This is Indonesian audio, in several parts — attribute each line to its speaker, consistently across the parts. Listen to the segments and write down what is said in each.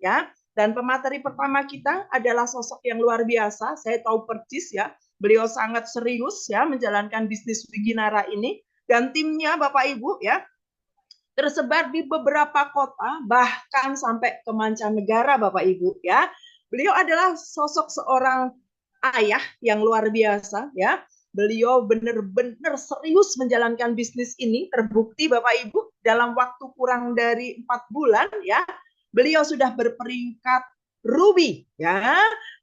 Speaker 1: ya. Dan pemateri pertama kita adalah sosok yang luar biasa. Saya tahu persis ya, beliau sangat serius ya menjalankan bisnis Wiginara ini, dan timnya Bapak Ibu ya tersebar di beberapa kota, bahkan sampai ke mancanegara Bapak Ibu ya. Beliau adalah sosok seorang ayah yang luar biasa ya. Beliau benar-benar serius menjalankan bisnis ini, terbukti Bapak Ibu dalam waktu kurang dari 4 bulan ya. Beliau sudah berperingkat Ruby ya,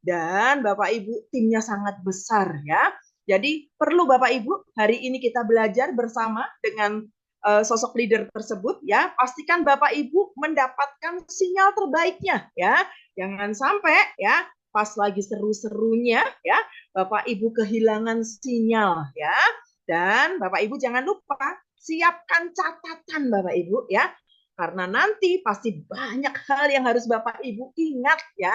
Speaker 1: dan Bapak Ibu timnya sangat besar ya. Jadi perlu Bapak Ibu hari ini kita belajar bersama dengan sosok leader tersebut ya. Pastikan Bapak Ibu mendapatkan sinyal terbaiknya ya. Jangan sampai ya pas lagi seru-serunya ya Bapak Ibu kehilangan sinyal ya. Dan Bapak Ibu jangan lupa siapkan catatan Bapak Ibu ya. Karena nanti pasti banyak hal yang harus Bapak Ibu ingat ya.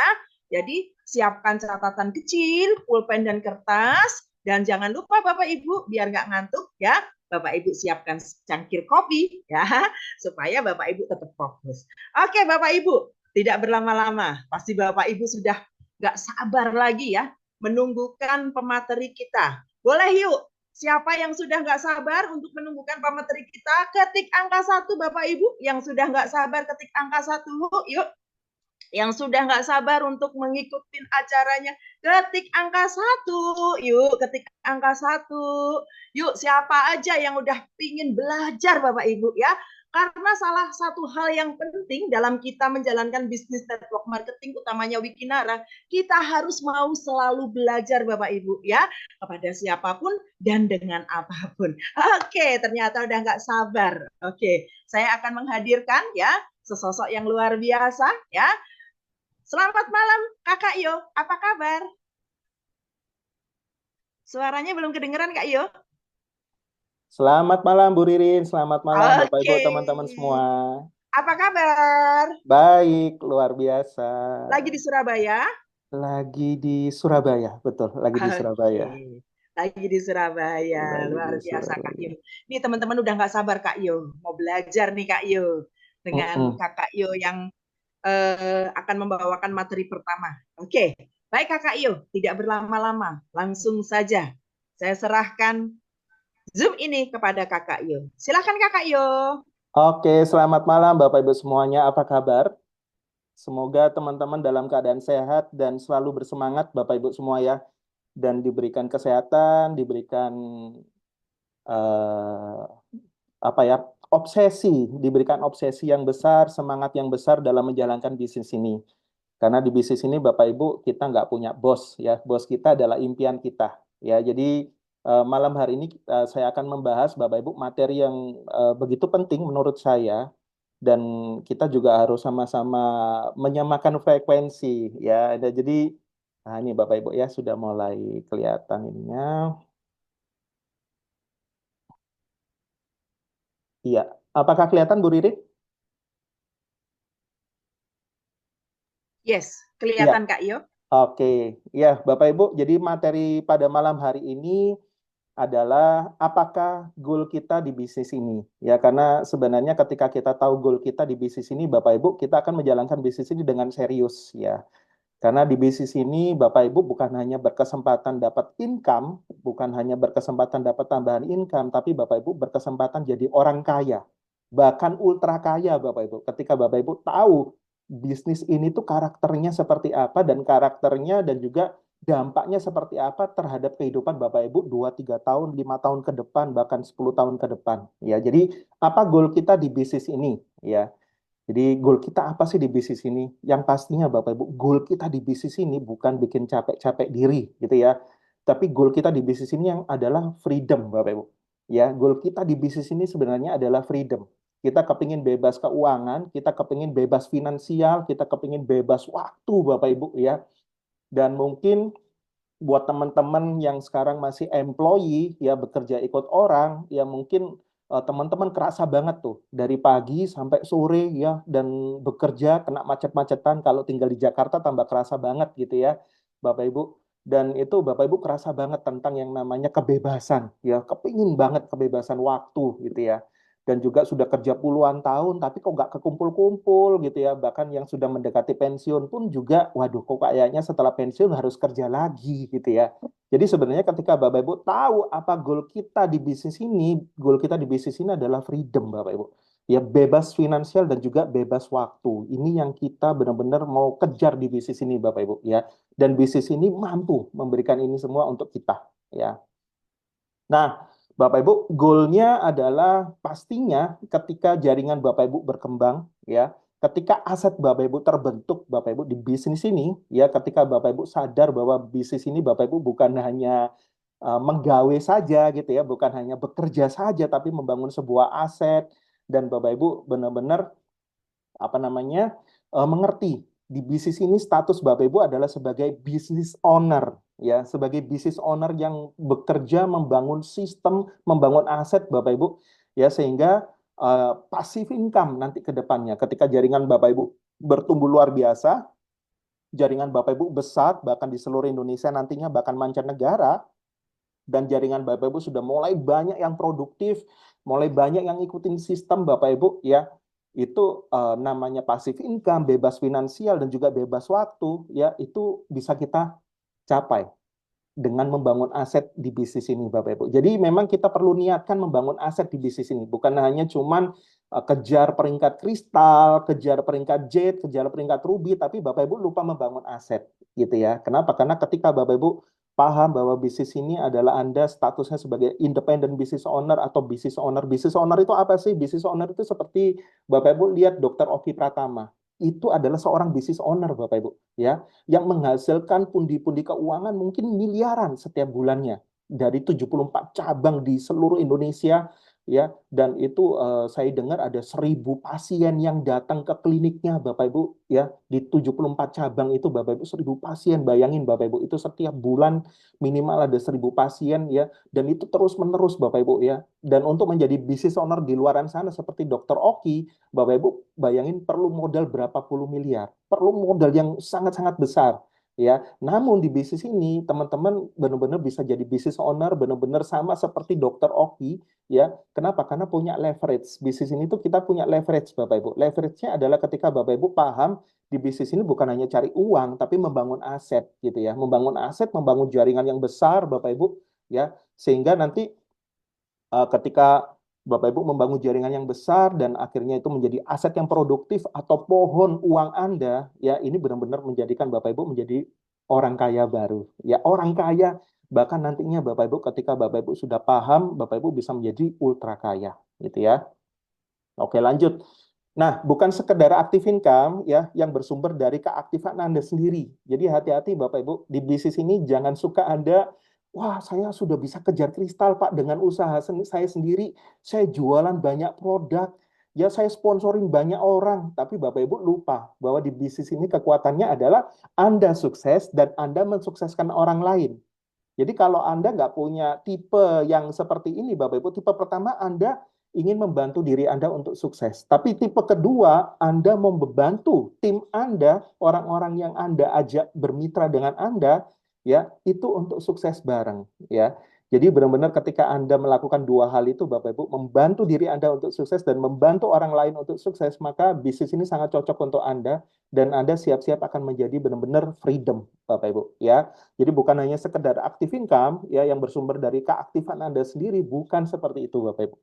Speaker 1: Jadi siapkan catatan kecil, pulpen dan kertas, dan jangan lupa Bapak Ibu biar nggak ngantuk ya, Bapak Ibu siapkan cangkir kopi ya, supaya Bapak Ibu tetap fokus. Oke Bapak Ibu, tidak berlama-lama, pasti Bapak Ibu sudah nggak sabar lagi ya menunggukan pemateri kita. Boleh yuk, siapa yang sudah nggak sabar untuk menunggukan pemateri kita, ketik angka 1 Bapak Ibu. Yang sudah nggak sabar ketik angka 1 yuk. Yang sudah nggak sabar untuk mengikuti acaranya, ketik angka 1. Yuk, ketik angka 1. Yuk, siapa aja yang udah pingin belajar Bapak Ibu ya. Karena salah satu hal yang penting dalam kita menjalankan bisnis network marketing, utamanya Wikinara, kita harus mau selalu belajar Bapak Ibu ya, kepada siapapun dan dengan apapun. Oke, ternyata udah nggak sabar. Oke, saya akan menghadirkan ya sesosok yang luar biasa ya. Selamat malam Kakak Yo, apa kabar? Suaranya belum kedengeran Kak Yo.
Speaker 2: Selamat malam Bu Ririn, selamat malam Bapak Ibu
Speaker 1: Oke,
Speaker 2: teman-teman semua.
Speaker 1: apa kabar?
Speaker 2: Baik, luar biasa.
Speaker 1: Lagi di Surabaya?
Speaker 2: Lagi di Surabaya, betul, lagi di Surabaya.
Speaker 1: Oke, lagi di Surabaya,
Speaker 2: Lagi di
Speaker 1: luar biasa Kak
Speaker 2: Surabaya.
Speaker 1: Yo. Nih teman-teman udah nggak sabar Kak Yo, mau belajar nih Kak Yo dengan
Speaker 2: Mm-mm.
Speaker 1: Kakak Yo yang akan membawakan materi pertama. Oke, baik Kakak Yo, tidak berlama-lama, langsung saja saya serahkan Zoom ini kepada Kakak Yo. Silakan Kakak Yo.
Speaker 2: Oke, selamat malam Bapak Ibu semuanya, apa kabar? Semoga teman-teman dalam keadaan sehat dan selalu bersemangat Bapak Ibu semua ya. Dan diberikan kesehatan, diberikan eh, apa ya, diberikan obsesi yang besar, semangat yang besar dalam menjalankan bisnis ini. Karena di bisnis ini Bapak Ibu kita nggak punya bos ya, bos kita adalah impian kita ya. Jadi malam hari ini saya akan membahas Bapak Ibu materi yang begitu penting menurut saya dan kita juga harus sama-sama menyamakan frekuensi ya. Jadi nah ini Bapak Ibu ya sudah mulai kelihatan ininya. Iya, apakah kelihatan Bu Riri?
Speaker 1: Yes,
Speaker 2: Iya.
Speaker 1: kelihatan Kak Yo.
Speaker 2: Oke, ya Bapak Ibu, jadi materi pada malam hari ini adalah apakah goal kita di bisnis ini. Ya, karena sebenarnya ketika kita tahu goal kita di bisnis ini, Bapak Ibu, kita akan menjalankan bisnis ini dengan serius ya. Karena di bisnis ini Bapak Ibu bukan hanya berkesempatan dapat income, bukan hanya berkesempatan dapat tambahan income, tapi Bapak Ibu berkesempatan jadi orang kaya. Bahkan ultra kaya Bapak Ibu. Ketika Bapak Ibu tahu bisnis ini tuh karakternya seperti apa dan karakternya dan juga dampaknya seperti apa terhadap kehidupan Bapak Ibu 2 3 tahun, 5 tahun ke depan, bahkan 10 tahun ke depan. Ya, jadi apa goal kita di bisnis ini ya? Jadi goal kita apa sih di bisnis ini? Yang pastinya Bapak Ibu, goal kita di bisnis ini bukan bikin capek-capek diri gitu ya. Tapi goal kita di bisnis ini yang adalah freedom Bapak Ibu. Ya, goal kita di bisnis ini sebenarnya adalah freedom. Kita kepingin bebas keuangan, kita kepingin bebas finansial, kita kepingin bebas waktu Bapak Ibu ya. Dan mungkin buat teman-teman yang sekarang masih employee ya bekerja ikut orang ya mungkin teman-teman kerasa banget tuh dari pagi sampai sore ya dan bekerja kena macet-macetan kalau tinggal di Jakarta tambah kerasa banget gitu ya Bapak Ibu dan itu Bapak Ibu kerasa banget tentang yang namanya kebebasan ya kepingin banget kebebasan waktu gitu ya dan juga sudah kerja puluhan tahun, tapi kok nggak kekumpul-kumpul gitu ya. Bahkan yang sudah mendekati pensiun pun juga, waduh kok kayaknya setelah pensiun harus kerja lagi gitu ya. Jadi sebenarnya ketika Bapak Ibu tahu apa goal kita di bisnis ini, goal kita di bisnis ini adalah freedom Bapak Ibu. Ya bebas finansial dan juga bebas waktu. Ini yang kita benar-benar mau kejar di bisnis ini Bapak Ibu ya. Dan bisnis ini mampu memberikan ini semua untuk kita ya. Nah, Bapak Ibu, goalnya adalah pastinya ketika jaringan Bapak Ibu berkembang, ya, ketika aset Bapak Ibu terbentuk, Bapak Ibu di bisnis ini, ya, ketika Bapak Ibu sadar bahwa bisnis ini Bapak Ibu bukan hanya menggawe saja gitu ya, bukan hanya bekerja saja, tapi membangun sebuah aset dan Bapak Ibu benar-benar apa namanya mengerti di bisnis ini status Bapak Ibu adalah sebagai business owner ya, sebagai business owner yang bekerja membangun sistem, membangun aset Bapak Ibu ya, sehingga passive income nanti ke depannya ketika jaringan Bapak Ibu bertumbuh luar biasa, jaringan Bapak Ibu besar bahkan di seluruh Indonesia nantinya bahkan mancanegara, dan jaringan Bapak Ibu sudah mulai banyak yang produktif, mulai banyak yang ikutin sistem Bapak Ibu ya. Itu namanya passive income, bebas finansial dan juga bebas waktu ya, itu bisa kita capai dengan membangun aset di bisnis ini Bapak Ibu. Jadi memang kita perlu niatkan membangun aset di bisnis ini, bukan hanya cuman kejar peringkat kristal, kejar peringkat jet, kejar peringkat ruby, tapi Bapak Ibu lupa membangun aset gitu ya. Kenapa? Karena ketika Bapak Ibu paham bahwa bisnis ini adalah Anda statusnya sebagai independent business owner atau business owner. Business owner itu apa sih? Business owner itu seperti Bapak Ibu lihat Dr. Oki Pratama. Itu adalah seorang business owner Bapak Ibu, ya, yang menghasilkan pundi-pundi keuangan mungkin miliaran setiap bulannya dari 74 cabang di seluruh Indonesia ya, dan itu saya dengar ada 1.000 pasien yang datang ke kliniknya Bapak Ibu ya, di 74 cabang itu Bapak Ibu 1.000 pasien, bayangin Bapak Ibu itu setiap bulan minimal ada 1.000 pasien ya, dan itu terus menerus Bapak Ibu ya. Dan untuk menjadi business owner di luaran sana seperti Dr. Oki, Bapak Ibu bayangin perlu modal berapa puluh miliar, perlu modal yang sangat-sangat besar ya. Namun di bisnis ini teman-teman benar-benar bisa jadi business owner benar-benar sama seperti Dr. Oki ya. Kenapa? Karena punya leverage. Bisnis ini tuh kita punya leverage Bapak Ibu. Leverage-nya adalah ketika Bapak Ibu paham di bisnis ini bukan hanya cari uang tapi membangun aset gitu ya. Membangun aset, membangun jaringan yang besar Bapak Ibu ya. Sehingga nanti ketika Bapak Ibu membangun jaringan yang besar dan akhirnya itu menjadi aset yang produktif atau pohon uang Anda, ya ini benar-benar menjadikan Bapak Ibu menjadi orang kaya baru. Ya orang kaya, bahkan nantinya Bapak Ibu ketika Bapak Ibu sudah paham, Bapak Ibu bisa menjadi ultra kaya, gitu ya. Oke, lanjut. Nah, bukan sekedar active income ya yang bersumber dari keaktifan Anda sendiri. Jadi hati-hati Bapak Ibu, di bisnis ini jangan suka Anda, wah saya sudah bisa kejar kristal Pak dengan usaha saya sendiri, saya jualan banyak produk, ya saya sponsorin banyak orang, tapi Bapak Ibu lupa bahwa di bisnis ini kekuatannya adalah Anda sukses dan Anda mensukseskan orang lain. Jadi kalau Anda nggak punya tipe yang seperti ini, Bapak Ibu, tipe pertama Anda ingin membantu diri Anda untuk sukses. Tapi tipe kedua, Anda membantu tim Anda, orang-orang yang Anda ajak bermitra dengan Anda, ya, itu untuk sukses bareng, ya. Jadi benar-benar ketika Anda melakukan dua hal itu, Bapak Ibu, membantu diri Anda untuk sukses dan membantu orang lain untuk sukses, maka bisnis ini sangat cocok untuk Anda dan Anda siap-siap akan menjadi benar-benar freedom, Bapak Ibu, ya. Jadi bukan hanya sekedar active income ya yang bersumber dari keaktifan Anda sendiri, bukan seperti itu Bapak Ibu.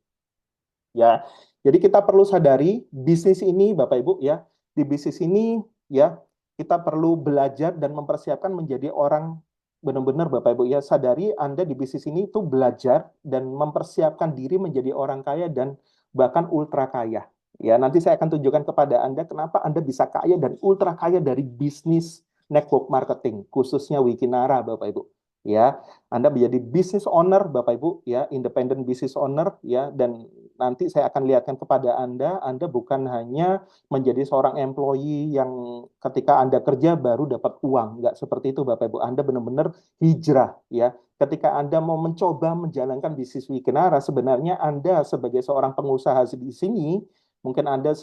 Speaker 2: Ya. Jadi kita perlu sadari bisnis ini Bapak Ibu ya, di bisnis ini ya kita perlu belajar dan mempersiapkan menjadi orang benar-benar Bapak Ibu ya, sadari Anda di bisnis ini itu belajar dan mempersiapkan diri menjadi orang kaya dan bahkan ultra kaya. Ya, nanti saya akan tunjukkan kepada Anda kenapa Anda bisa kaya dan ultra kaya dari bisnis network marketing, khususnya Wikinara Bapak Ibu. Ya, Anda menjadi business owner Bapak Ibu ya, independent business owner ya, dan nanti saya akan lihatkan kepada Anda bukan hanya menjadi seorang employee yang ketika Anda kerja baru dapat uang, nggak seperti itu Bapak Ibu. Anda benar-benar hijrah ya. Ketika Anda mau mencoba menjalankan bisnis Wikinara, sebenarnya Anda sebagai seorang pengusaha di sini mungkin Anda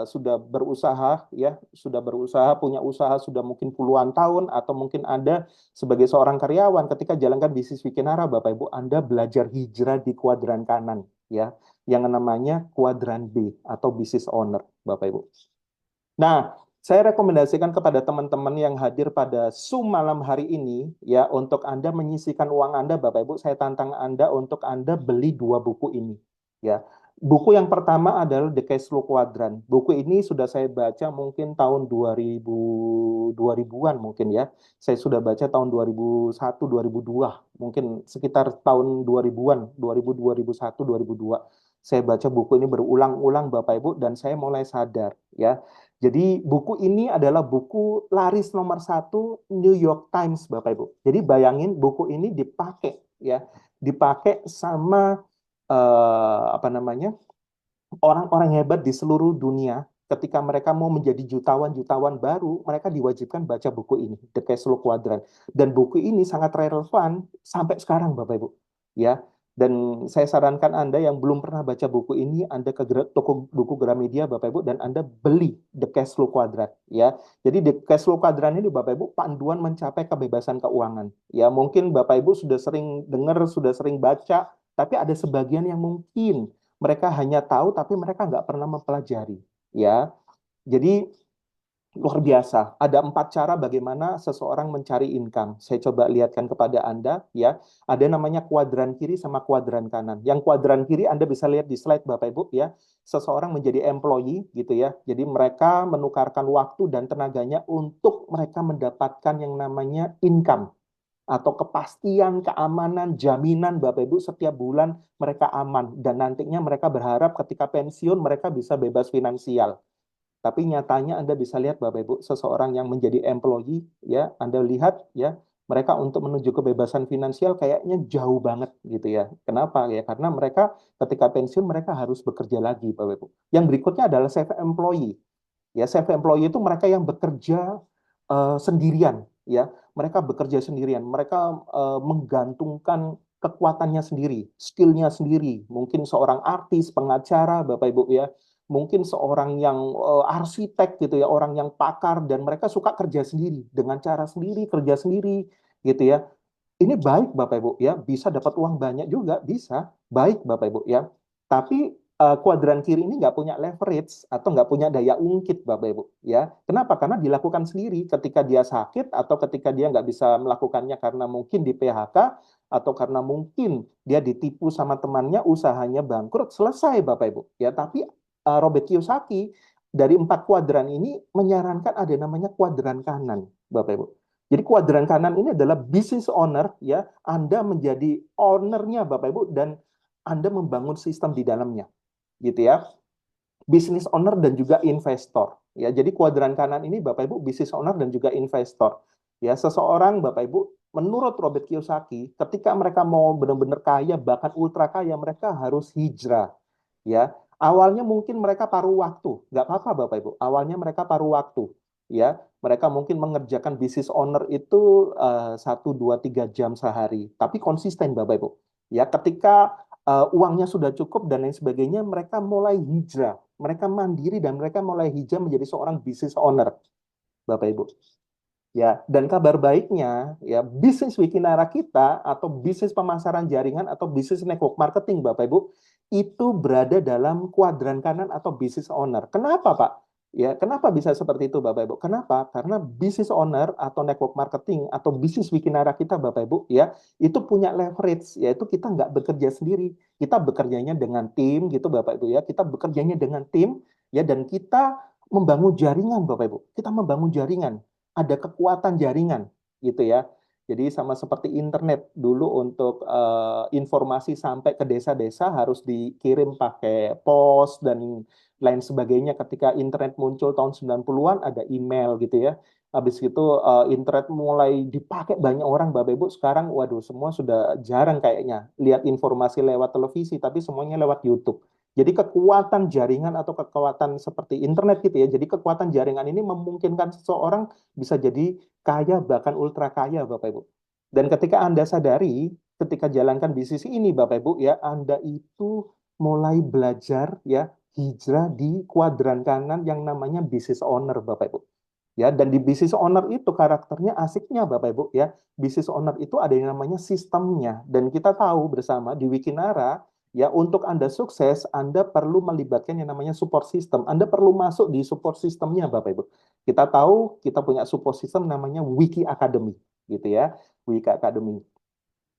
Speaker 2: sudah berusaha ya, sudah berusaha punya usaha sudah mungkin puluhan tahun atau mungkin Anda sebagai seorang karyawan ketika jalankan bisnis Wikinara Bapak Ibu Anda belajar hijrah di kuadran kanan ya. yang namanya kuadran B atau business owner, Bapak Ibu. Nah, saya rekomendasikan kepada teman-teman yang hadir pada Zoom malam hari ini, ya, untuk Anda menyisihkan uang Anda, Bapak Ibu, saya tantang Anda untuk Anda beli 2 buku ini. Ya, buku yang pertama adalah The Cash Flow Quadrant. Buku ini sudah saya baca mungkin tahun 2000-an mungkin ya. Saya sudah baca tahun 2001, 2002, mungkin sekitar tahun 2000-an, 2000, 2001, 2002. Saya baca buku ini berulang-ulang, Bapak Ibu, dan saya mulai sadar, ya. Jadi buku ini adalah buku laris nomor 1 New York Times, Bapak Ibu. Jadi bayangin buku ini dipakai, ya, dipakai sama apa namanya, orang-orang hebat di seluruh dunia. Ketika mereka mau menjadi jutawan-jutawan baru, mereka diwajibkan baca buku ini, The Cash Flow Quadrant. Dan buku ini sangat relevan sampai sekarang, Bapak Ibu. Ya, dan saya sarankan Anda yang belum pernah baca buku ini, Anda ke toko buku Gramedia, Bapak Ibu, dan Anda beli The Cash Flow Quadrant. Ya, jadi The Cash Flow Quadrant ini, Bapak Ibu, panduan mencapai kebebasan keuangan. Ya, mungkin Bapak Ibu sudah sering dengar, sudah sering baca, tapi ada sebagian yang mungkin mereka hanya tahu tapi mereka nggak pernah mempelajari, ya. Jadi luar biasa. Ada 4 cara bagaimana seseorang mencari income. Saya coba lihatkan kepada Anda, ya. Ada namanya kuadran kiri sama kuadran kanan. Yang kuadran kiri Anda bisa lihat di slide, Bapak Ibu, ya. Seseorang menjadi employee gitu ya. Jadi mereka menukarkan waktu dan tenaganya untuk mereka mendapatkan yang namanya income atau kepastian, keamanan, jaminan, Bapak Ibu, setiap bulan mereka aman dan nantinya mereka berharap ketika pensiun mereka bisa bebas finansial. Tapi nyatanya Anda bisa lihat, Bapak Ibu, seseorang yang menjadi employee, ya, Anda lihat, ya, mereka untuk menuju kebebasan finansial kayaknya jauh banget gitu ya. Kenapa? Ya karena mereka ketika pensiun mereka harus bekerja lagi, Bapak Ibu. Yang berikutnya adalah self employee. Ya, self employee itu mereka yang bekerja sendirian, ya. Mereka bekerja sendirian, mereka menggantungkan kekuatannya sendiri, skillnya sendiri. Mungkin seorang artis, pengacara, Bapak Ibu ya. Mungkin seorang yang arsitek gitu ya, orang yang pakar dan mereka suka kerja sendiri dengan cara sendiri, kerja sendiri gitu ya. Ini baik Bapak Ibu ya, bisa dapat uang banyak juga, bisa. Baik Bapak Ibu ya. Tapi kuadran kiri ini nggak punya leverage atau nggak punya daya ungkit Bapak Ibu ya. Kenapa? Karena dilakukan sendiri ketika dia sakit atau ketika dia nggak bisa melakukannya karena mungkin di PHK atau karena mungkin dia ditipu sama temannya, usahanya bangkrut, selesai Bapak Ibu ya. Tapi Robert Kiyosaki dari 4 kuadran ini menyarankan ada namanya kuadran kanan Bapak Ibu. Jadi kuadran kanan ini adalah business owner, ya. Anda menjadi ownernya Bapak Ibu dan Anda membangun sistem di dalamnya, gitu ya. Business owner dan juga investor, ya. Jadi kuadran kanan ini Bapak Ibu business owner dan juga investor. Ya, seseorang Bapak Ibu menurut Robert Kiyosaki, ketika mereka mau benar-benar kaya, bahkan ultra kaya, mereka harus hijrah, ya. Awalnya mungkin mereka paruh waktu, nggak apa-apa Bapak Ibu. Awalnya mereka paruh waktu, ya. Mereka mungkin mengerjakan business owner itu 1, 2, 3 jam sehari, tapi konsisten Bapak Ibu. Ya, ketika uangnya sudah cukup dan lain sebagainya, mereka mulai hijrah, mereka mandiri dan mereka mulai hijrah menjadi seorang business owner, Bapak Ibu. Ya, dan kabar baiknya, ya, bisnis Wikinara kita atau bisnis pemasaran jaringan atau bisnis network marketing, Bapak Ibu, itu berada dalam kuadran kanan atau business owner. Kenapa, Pak? Ya, kenapa bisa seperti itu, Bapak Ibu? Kenapa? Karena business owner atau network marketing atau bisnis Wikinara kita, Bapak Ibu, ya, itu punya leverage, yaitu kita nggak bekerja sendiri, kita bekerjanya dengan tim, gitu, Bapak Ibu, ya, kita bekerjanya dengan tim, ya, dan kita membangun jaringan, Bapak Ibu, kita membangun jaringan, ada kekuatan jaringan gitu ya. Jadi sama seperti internet dulu untuk informasi sampai ke desa-desa harus dikirim pakai pos dan lain sebagainya. Ketika internet muncul tahun 90-an ada email gitu ya. Habis itu internet mulai dipakai banyak orang Bapak Ibu. Sekarang waduh semua sudah jarang kayaknya lihat informasi lewat televisi tapi semuanya lewat YouTube. Jadi kekuatan jaringan atau kekuatan seperti internet gitu ya. Jadi kekuatan jaringan ini memungkinkan seseorang bisa jadi kaya bahkan ultra kaya Bapak Ibu. Dan ketika Anda sadari ketika jalankan bisnis ini Bapak Ibu ya, Anda itu mulai belajar ya hijrah di kuadran kanan yang namanya business owner Bapak Ibu. Ya, dan di business owner itu karakternya asiknya Bapak Ibu ya. Business owner itu ada yang namanya sistemnya dan kita tahu bersama di Wikinara Ya, untuk Anda sukses, Anda perlu melibatkan yang namanya support system. Anda perlu masuk di support systemnya, Bapak Ibu. Kita tahu kita punya support system namanya Wiki Academy, gitu ya. Wiki Academy.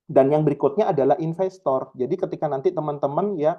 Speaker 2: Dan yang berikutnya adalah investor. Jadi ketika nanti teman-teman ya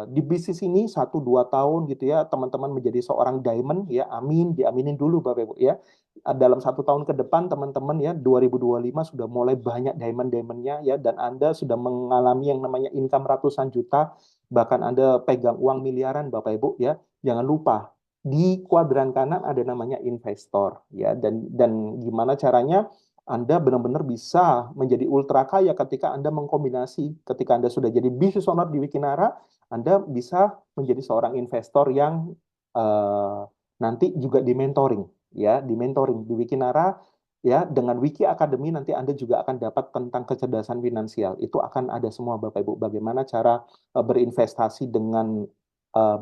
Speaker 2: di bisnis ini 1-2 tahun gitu ya, teman-teman menjadi seorang diamond ya, amin, diaminin dulu Bapak Ibu ya. Dalam 1 tahun ke depan teman-teman ya 2025 sudah mulai banyak diamond-diamondnya ya, dan Anda sudah mengalami yang namanya income ratusan juta, bahkan Anda pegang uang miliaran Bapak Ibu ya. Jangan lupa di kuadran kanan ada namanya investor ya, dan gimana caranya anda benar-benar bisa menjadi ultra kaya ketika Anda mengkombinasi, ketika Anda sudah jadi business owner di Wikinara, Anda bisa menjadi seorang investor yang uh, nanti juga di mentoring, ya, di mentoring di Wikinara, ya, dengan Wiki Academy nanti Anda juga akan dapat tentang kecerdasan finansial. Itu akan ada semua Bapak Ibu, bagaimana cara berinvestasi dengan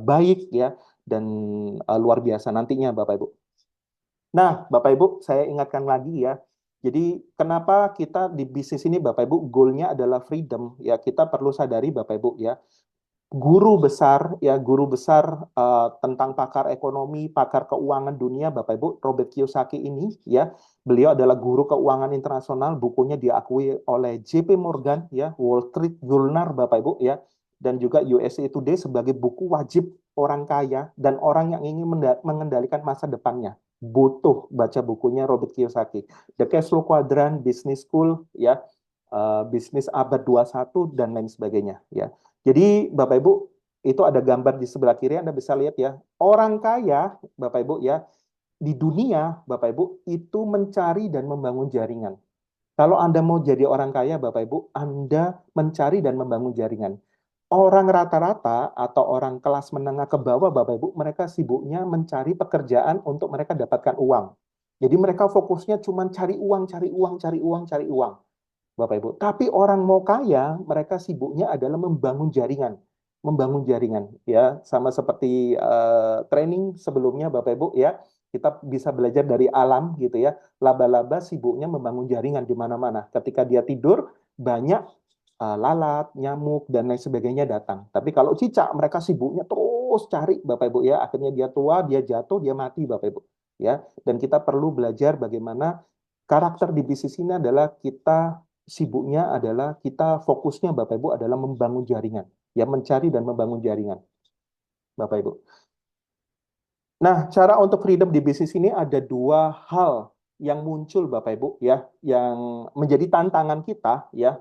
Speaker 2: baik, ya, dan luar biasa nantinya Bapak Ibu. Nah, Bapak Ibu, saya ingatkan lagi ya. Jadi, kenapa kita di bisnis ini, Bapak Ibu, goalnya adalah freedom. Ya, kita perlu sadari, Bapak Ibu, ya, guru besar tentang pakar ekonomi, pakar keuangan dunia, Bapak Ibu, Robert Kiyosaki ini, ya, beliau adalah guru keuangan internasional. Bukunya diakui oleh JP Morgan, ya, Wall Street Journal, Bapak Ibu, ya, dan juga USA Today sebagai buku wajib orang kaya dan orang yang ingin mengendalikan masa depannya. Butuh baca bukunya Robert Kiyosaki. The Cash Flow Quadrant, Business School, ya, bisnis abad 21 dan lain sebagainya, ya. Jadi Bapak Ibu, itu ada gambar di sebelah kiri, Anda bisa lihat ya. Orang kaya, Bapak Ibu ya, di dunia, Bapak Ibu, itu mencari dan membangun jaringan. Kalau Anda mau jadi orang kaya, Bapak Ibu, Anda mencari dan membangun jaringan. Orang rata-rata atau orang kelas menengah ke bawah, Bapak Ibu, mereka sibuknya mencari pekerjaan untuk mereka dapatkan uang. Jadi mereka fokusnya cuma cari uang, cari uang, cari uang, cari uang. Bapak Ibu. Tapi orang mau kaya, mereka sibuknya adalah membangun jaringan. Membangun jaringan, ya. Sama seperti training sebelumnya, Bapak Ibu, ya. Kita bisa belajar dari alam, gitu ya. Laba-laba sibuknya membangun jaringan di mana-mana. Ketika dia tidur, banyak lalat, nyamuk, dan lain sebagainya datang. Tapi kalau cicak, mereka sibuknya terus cari, Bapak Ibu, ya. Akhirnya dia tua, dia jatuh, dia mati, Bapak Ibu. Ya, dan kita perlu belajar bagaimana karakter di bisnis ini adalah kita sibuknya adalah kita fokusnya Bapak Ibu adalah membangun jaringan, ya, mencari dan membangun jaringan, Bapak Ibu. Nah, cara untuk freedom di bisnis ini ada 2 hal yang muncul Bapak Ibu ya, yang menjadi tantangan kita ya,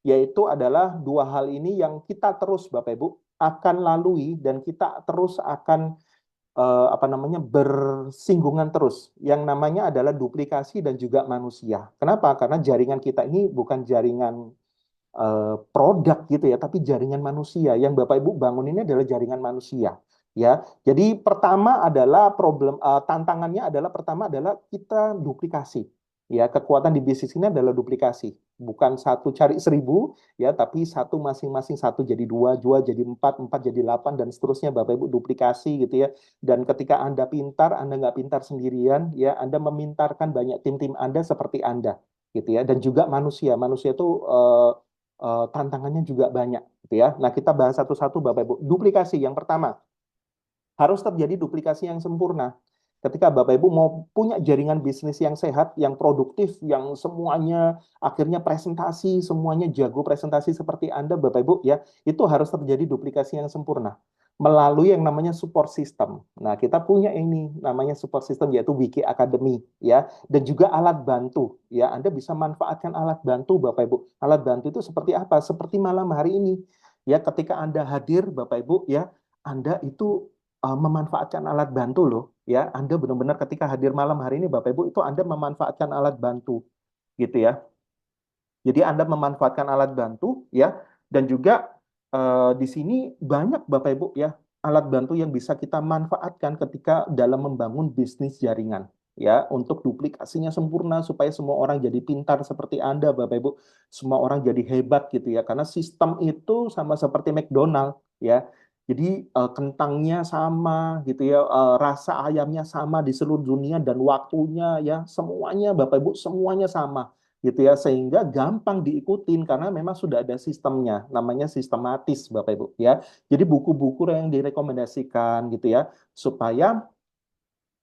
Speaker 2: yaitu adalah 2 hal ini yang kita terus Bapak Ibu akan lalui dan kita terus akan apa namanya bersinggungan terus. Yang namanya adalah duplikasi dan juga manusia. Kenapa? Karena jaringan kita ini bukan jaringan produk gitu ya, tapi jaringan manusia. Yang Bapak Ibu bangun ini adalah jaringan manusia. Ya, jadi pertama adalah tantangannya adalah pertama adalah kita duplikasi. Ya, kekuatan di bisnis ini adalah duplikasi, bukan satu cari 1.000 ya, tapi satu masing-masing, satu jadi 2, 2 jadi 4, 4 jadi 8 dan seterusnya Bapak Ibu duplikasi gitu ya. Dan ketika Anda pintar, Anda nggak pintar sendirian ya, Anda memintarkan banyak tim-tim Anda seperti Anda gitu ya. Dan juga manusia, manusia itu tantangannya juga banyak gitu ya. Nah, kita bahas satu-satu Bapak Ibu. Duplikasi yang pertama, harus terjadi duplikasi yang sempurna. Ketika Bapak Ibu mau punya jaringan bisnis yang sehat, yang produktif, yang semuanya akhirnya presentasi, semuanya jago presentasi seperti Anda, Bapak Ibu, ya, itu harus terjadi duplikasi yang sempurna melalui yang namanya support system. Nah, kita punya ini namanya support system yaitu Wiki Academy, ya, dan juga alat bantu, ya. Anda bisa manfaatkan alat bantu, Bapak Ibu. Alat bantu itu seperti apa? Seperti malam hari ini, ya, ketika Anda hadir, Bapak Ibu, ya, Anda itu memanfaatkan alat bantu loh, ya. Anda benar-benar ketika hadir malam hari ini Bapak Ibu itu Anda memanfaatkan alat bantu gitu ya. Jadi Anda memanfaatkan alat bantu ya, dan juga di sini banyak Bapak Ibu ya alat bantu yang bisa kita manfaatkan ketika dalam membangun bisnis jaringan ya, untuk duplikasinya sempurna supaya semua orang jadi pintar seperti Anda Bapak Ibu, semua orang jadi hebat gitu ya, karena sistem itu sama seperti McDonald ya. Jadi kentangnya sama gitu ya, rasa ayamnya sama di seluruh dunia dan waktunya ya semuanya Bapak Ibu semuanya sama. gitu ya, sehingga gampang diikutin karena memang sudah ada sistemnya, namanya sistematis Bapak Ibu ya. Jadi buku-buku yang direkomendasikan gitu ya, supaya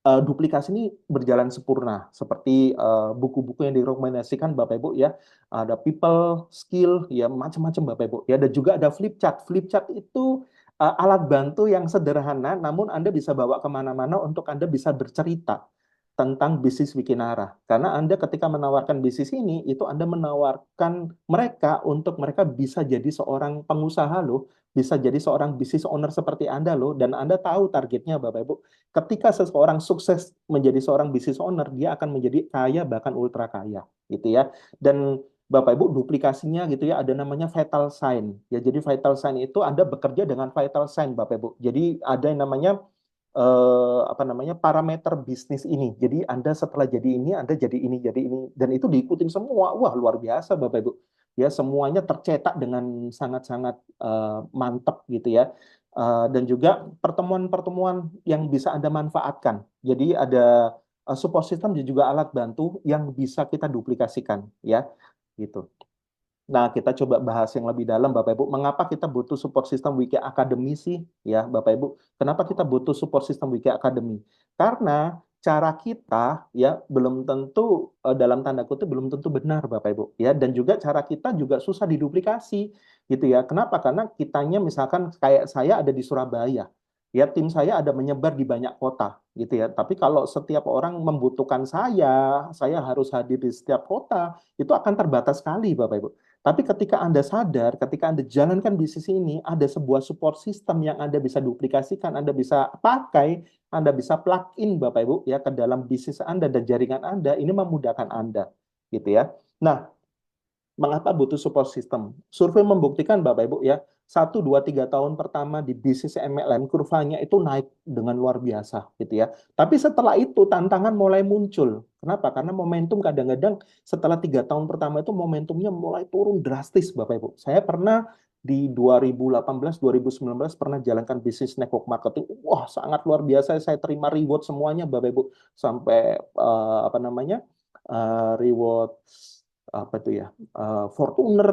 Speaker 2: duplikasi ini berjalan sempurna seperti buku-buku yang direkomendasikan Bapak Ibu ya, ada people skill ya, macam-macam Bapak Ibu ya, dan juga ada flip chart. Flip chart itu alat bantu yang sederhana namun Anda bisa bawa kemana-mana untuk Anda bisa bercerita tentang bisnis Wikinara, karena Anda ketika menawarkan bisnis ini itu Anda menawarkan mereka untuk mereka bisa jadi seorang pengusaha loh, bisa jadi seorang business owner seperti Anda loh, dan Anda tahu targetnya Bapak Ibu. Ketika seseorang sukses menjadi seorang business owner, dia akan menjadi kaya bahkan ultra kaya, gitu ya. Dan Bapak Ibu duplikasinya gitu ya, ada namanya vital sign. Ya, jadi vital sign itu Anda bekerja dengan vital sign Bapak Ibu. Jadi ada yang namanya apa namanya parameter bisnis ini. Jadi Anda setelah jadi ini, Anda jadi ini, dan itu diikutin semua. Wah, luar biasa Bapak Ibu. Ya, semuanya tercetak dengan sangat-sangat mantap gitu ya. Dan juga pertemuan-pertemuan yang bisa Anda manfaatkan. Jadi ada support system dan juga alat bantu yang bisa kita duplikasikan ya. Gitu. Nah, kita coba bahas yang lebih dalam, Bapak Ibu. Mengapa kita butuh support system Wiki Academy sih, ya, Bapak Ibu? Kenapa kita butuh support system Wiki Academy? Karena cara kita, ya, belum tentu dalam tanda kutip belum tentu benar, Bapak Ibu, ya, dan juga cara kita juga susah diduplikasi, gitu ya. Kenapa? Karena kitanya misalkan kayak saya ada di Surabaya. Ya, tim saya ada menyebar di banyak kota, gitu ya. Tapi kalau setiap orang membutuhkan saya harus hadir di setiap kota, itu akan terbatas sekali, Bapak Ibu. Tapi ketika Anda sadar, ketika Anda jalankan bisnis ini, ada sebuah support system yang Anda bisa duplikasikan, Anda bisa pakai, Anda bisa plug in Bapak Ibu ya ke dalam bisnis Anda dan jaringan Anda, ini memudahkan Anda, gitu ya. Nah, mengapa butuh support system? Survei membuktikan Bapak Ibu ya, 1, 2, 3 tahun pertama di bisnis MLM kurvanya itu naik dengan luar biasa gitu ya. Tapi setelah itu tantangan mulai muncul. Kenapa? Karena momentum kadang-kadang setelah 3 tahun pertama itu momentumnya mulai turun drastis Bapak Ibu. Saya pernah di 2018, 2019 pernah jalankan bisnis network marketing. Wah, sangat luar biasa. Saya terima reward semuanya Bapak Ibu. Sampai apa namanya? Reward apa itu ya, Fortuner,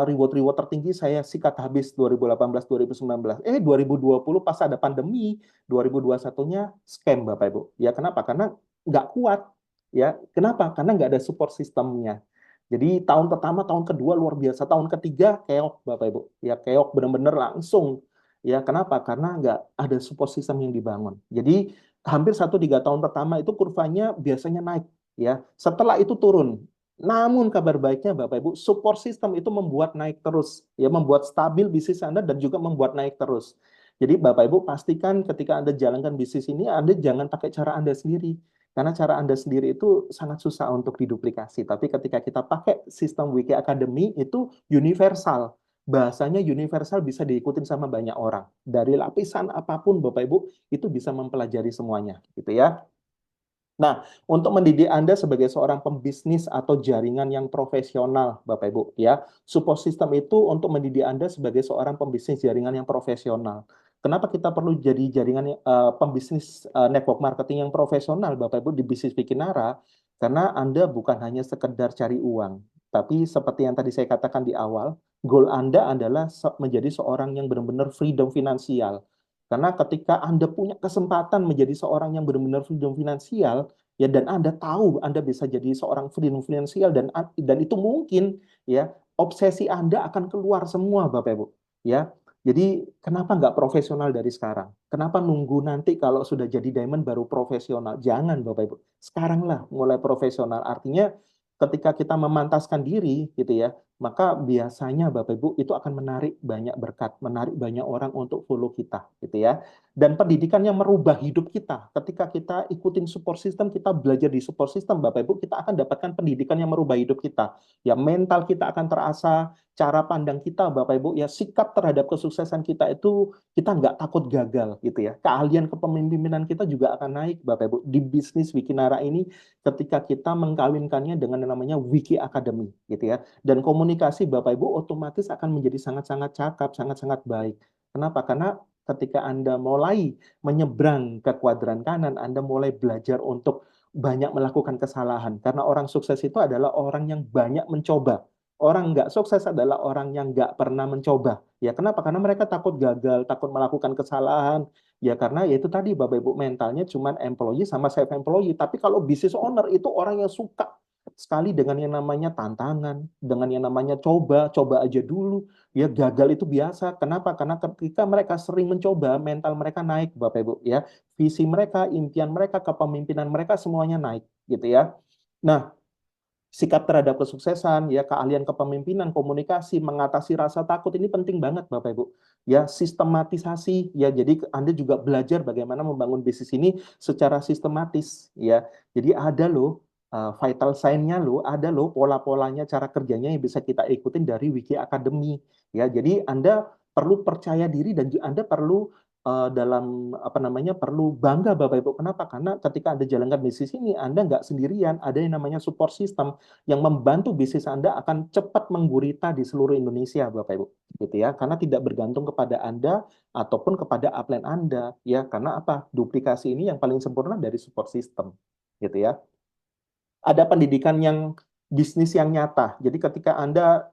Speaker 2: reward-reward tertinggi saya sikat habis 2018 2019. 2020 pas ada pandemi, 2021-nya scam Bapak Ibu. Ya kenapa? Karena nggak kuat. Ya kenapa? Karena nggak ada support sistemnya. Jadi tahun pertama, tahun kedua luar biasa, tahun ketiga keok Bapak Ibu. Ya keok benar-benar langsung. Ya kenapa? Karena nggak ada support system yang dibangun. Jadi hampir 1, 3 tahun pertama itu kurvanya biasanya naik. Ya, setelah itu turun. Namun kabar baiknya Bapak Ibu, support system itu membuat naik terus, ya membuat stabil bisnis Anda dan juga membuat naik terus. Jadi Bapak Ibu pastikan ketika Anda jalankan bisnis ini, Anda jangan pakai cara Anda sendiri. Karena cara Anda sendiri itu sangat susah untuk diduplikasi. Tapi ketika kita pakai sistem Wiki Academy itu universal. Bahasanya universal bisa diikutin sama banyak orang. Dari lapisan apapun Bapak Ibu itu bisa mempelajari semuanya, gitu ya. Nah, untuk mendidik Anda sebagai seorang pembisnis atau jaringan yang profesional, Bapak Ibu, ya, support system itu untuk mendidik Anda sebagai seorang pembisnis jaringan yang profesional. Kenapa kita perlu jadi jaringan pembisnis network marketing yang profesional, Bapak Ibu, di bisnis Bikinara? Karena Anda bukan hanya sekedar cari uang, tapi seperti yang tadi saya katakan di awal, goal Anda adalah menjadi seorang yang benar-benar freedom finansial. Karena ketika Anda punya kesempatan menjadi seorang yang benar-benar freedom finansial, ya dan Anda tahu Anda bisa jadi seorang freedom finansial dan itu mungkin ya obsesi Anda akan keluar semua Bapak Ibu ya. Jadi kenapa nggak profesional dari sekarang? Kenapa nunggu nanti kalau sudah jadi diamond baru profesional? Jangan Bapak Ibu. Sekarang lah mulai profesional. Artinya ketika kita memantaskan diri gitu ya, maka biasanya Bapak Ibu itu akan menarik banyak berkat, menarik banyak orang untuk follow kita gitu ya. Dan pendidikan yang merubah hidup kita. Ketika kita ikutin support system, kita belajar di support system, Bapak Ibu, kita akan dapatkan pendidikan yang merubah hidup kita. Ya, mental kita akan terasa, cara pandang kita, Bapak Ibu, ya sikap terhadap kesuksesan kita itu kita nggak takut gagal gitu ya. Keahlian kepemimpinan kita juga akan naik, Bapak Ibu. Di bisnis Wikinara ini, ketika kita mengkawinkannya dengan yang namanya Wiki Academy gitu ya. Dan komunikasi Bapak Ibu otomatis akan menjadi sangat-sangat cakap, sangat-sangat baik. Kenapa? Karena Ketika Anda mulai menyeberang ke kuadran kanan, Anda mulai belajar untuk banyak melakukan kesalahan. Karena orang sukses itu adalah orang yang banyak mencoba. Orang nggak sukses adalah orang yang nggak pernah mencoba. Ya, kenapa? Karena mereka takut gagal, takut melakukan kesalahan. Ya, karena ya itu tadi, Bapak Ibu, mentalnya cuma employee sama self-employee. Tapi kalau business owner itu orang yang suka sekali dengan yang namanya tantangan, dengan yang namanya coba, coba aja dulu. Ya, gagal itu biasa. Kenapa? Karena ketika mereka sering mencoba, mental mereka naik, Bapak Ibu, ya. Visi mereka, impian mereka, kepemimpinan mereka semuanya naik, gitu ya. Nah, sikap terhadap kesuksesan, ya, keahlian kepemimpinan, komunikasi, mengatasi rasa takut ini penting banget, Bapak Ibu. Ya, sistematisasi, ya. Jadi Anda juga belajar bagaimana membangun bisnis ini secara sistematis, ya. Jadi ada loh vital sign-nya loh, ada loh pola-polanya, cara kerjanya yang bisa kita ikutin dari Wiki Academy, ya. Jadi Anda perlu percaya diri dan Anda perlu dalam apa namanya, perlu bangga, Bapak Ibu. Kenapa? Karena ketika Anda jalankan bisnis ini, Anda nggak sendirian, ada yang namanya support system yang membantu bisnis Anda akan cepat menggurita di seluruh Indonesia, Bapak Ibu, gitu ya. Karena tidak bergantung kepada Anda ataupun kepada upline Anda, ya. Karena apa? Duplikasi ini yang paling sempurna dari support system, gitu ya. Ada pendidikan yang bisnis yang nyata. Jadi ketika Anda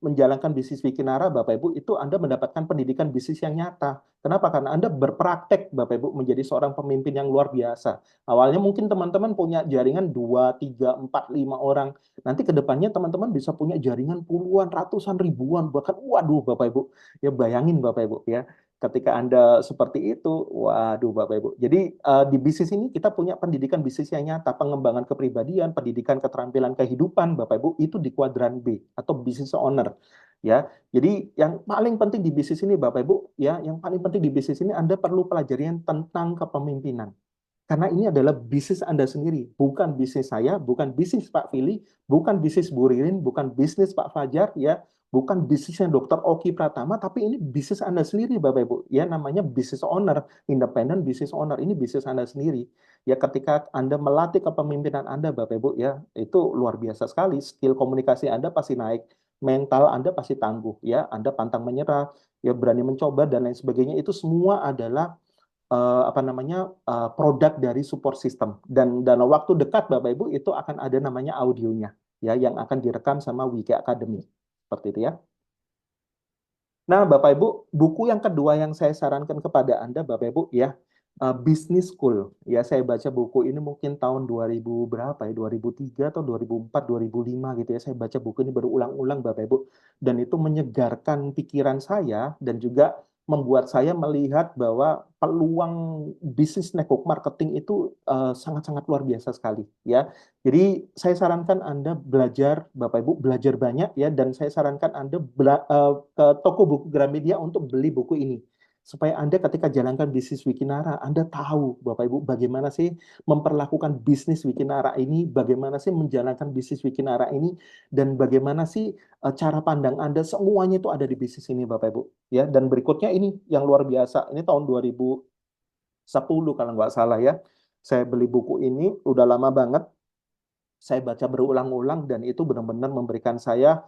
Speaker 2: menjalankan bisnis Wikinara, Bapak Ibu, itu Anda mendapatkan pendidikan bisnis yang nyata. Kenapa? Karena Anda berpraktek, Bapak Ibu, menjadi seorang pemimpin yang luar biasa. Awalnya mungkin teman-teman punya jaringan 2, 3, 4, 5 orang. Nanti ke depannya teman-teman bisa punya jaringan puluhan, ratusan, ribuan, bahkan waduh, Bapak Ibu. Ya, bayangin Bapak Ibu, ya. Ketika Anda seperti itu, waduh Bapak Ibu. Jadi di bisnis ini kita punya pendidikan bisnis yang nyata, pengembangan kepribadian, pendidikan keterampilan kehidupan, Bapak Ibu, itu di kuadran B atau business owner. Ya, jadi yang paling penting di bisnis ini, Bapak Ibu, ya, yang paling penting di bisnis ini Anda perlu pelajarian tentang kepemimpinan. Karena ini adalah bisnis Anda sendiri, bukan bisnis saya, bukan bisnis Pak Fili, bukan bisnis Bu Ririn, bukan bisnis Pak Fajar, ya, bukan bisnisnya Dr. Oki Pratama, tapi ini bisnis Anda sendiri, Bapak Ibu. Ya, namanya business owner, independent business owner. Ini bisnis Anda sendiri. Ya, ketika Anda melatih kepemimpinan Anda, Bapak Ibu, ya, itu luar biasa sekali. Skill komunikasi Anda pasti naik, mental Anda pasti tangguh, ya. Anda pantang menyerah, ya, berani mencoba dan lain sebagainya. Itu semua adalah apa namanya produk dari support system dan dalam waktu dekat Bapak Ibu itu akan ada namanya audionya, ya, yang akan direkam sama Wiki Academy seperti itu, ya. Nah, Bapak Ibu, buku yang kedua yang saya sarankan kepada Anda, Bapak Ibu, ya, Business School. Ya, saya baca buku ini mungkin tahun 2000 berapa ya, 2003 atau 2004, 2005 gitu ya. Saya baca buku ini berulang-ulang, Bapak Ibu, dan itu menyegarkan pikiran saya dan juga membuat saya melihat bahwa peluang bisnis network marketing itu sangat-sangat luar biasa sekali, ya. Jadi saya sarankan Anda belajar, Bapak Ibu, belajar banyak, ya, dan saya sarankan Anda ke toko buku Gramedia untuk beli buku ini. Supaya Anda ketika jalankan bisnis Wikinara, Anda tahu, Bapak Ibu, bagaimana sih memperlakukan bisnis Wikinara ini, bagaimana sih menjalankan bisnis Wikinara ini, dan bagaimana sih cara pandang Anda, semuanya itu ada di bisnis ini, Bapak Ibu. Ya, dan berikutnya ini yang luar biasa, ini tahun 2010 kalau nggak salah, ya. Saya beli buku ini, udah lama banget, saya baca berulang-ulang dan itu benar-benar memberikan saya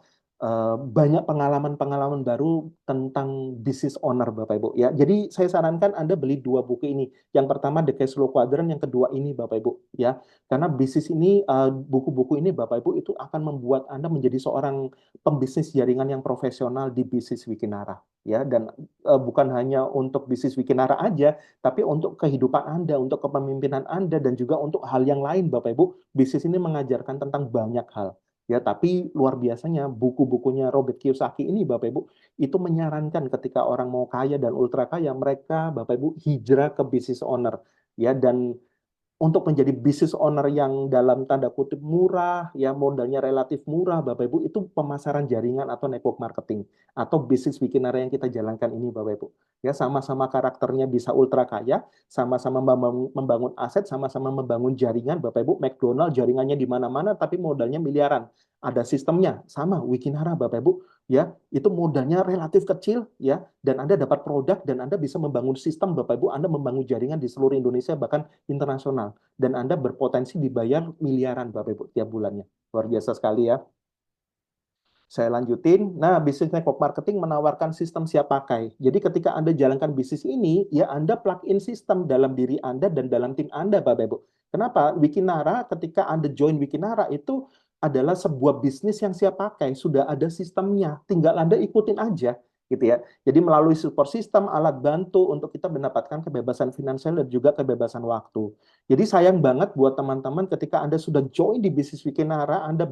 Speaker 2: banyak pengalaman-pengalaman baru tentang business owner, Bapak Ibu, ya. Jadi saya sarankan Anda beli dua buku ini. Yang pertama The Cash Flow Quadrant, yang kedua ini, Bapak Ibu, ya. Karena bisnis ini buku-buku ini, Bapak Ibu, itu akan membuat Anda menjadi seorang pembisnis jaringan yang profesional di bisnis Wikinara, ya. Dan bukan hanya untuk bisnis Wikinara aja, tapi untuk kehidupan Anda, untuk kepemimpinan Anda dan juga untuk hal yang lain, Bapak Ibu. Bisnis ini mengajarkan tentang banyak hal. Ya, tapi luar biasanya buku-bukunya Robert Kiyosaki ini, Bapak Ibu, itu menyarankan ketika orang mau kaya dan ultra kaya, mereka, Bapak Ibu, hijrah ke business owner. Ya, dan untuk menjadi business owner yang dalam tanda kutip murah, ya, modalnya relatif murah, Bapak Ibu, itu pemasaran jaringan atau network marketing atau bisnis Wikinara yang kita jalankan ini, Bapak Ibu. Ya, sama-sama karakternya bisa ultra kaya, sama-sama membangun aset, sama-sama membangun jaringan, Bapak Ibu. McDonald jaringannya di mana-mana tapi modalnya miliaran. Ada sistemnya, sama Wikinara, Bapak Ibu, ya, itu modalnya relatif kecil, ya, dan Anda dapat produk dan Anda bisa membangun sistem, Bapak Ibu. Anda membangun jaringan di seluruh Indonesia bahkan internasional, dan Anda berpotensi dibayar miliaran, Bapak Ibu, tiap bulannya. Luar biasa sekali, ya. Saya lanjutin. Nah, bisnis network marketing menawarkan sistem siap pakai. Jadi ketika Anda jalankan bisnis ini, ya Anda plug in sistem dalam diri Anda dan dalam tim Anda, Bapak Ibu. Kenapa? Wikinara ketika Anda join Wikinara itu adalah sebuah bisnis yang siap pakai, sudah ada sistemnya, tinggal Anda ikutin aja, gitu ya. Jadi melalui support system, alat bantu untuk kita mendapatkan kebebasan finansial dan juga kebebasan waktu. Jadi sayang banget buat teman-teman ketika Anda sudah join di bisnis Wikinara, Anda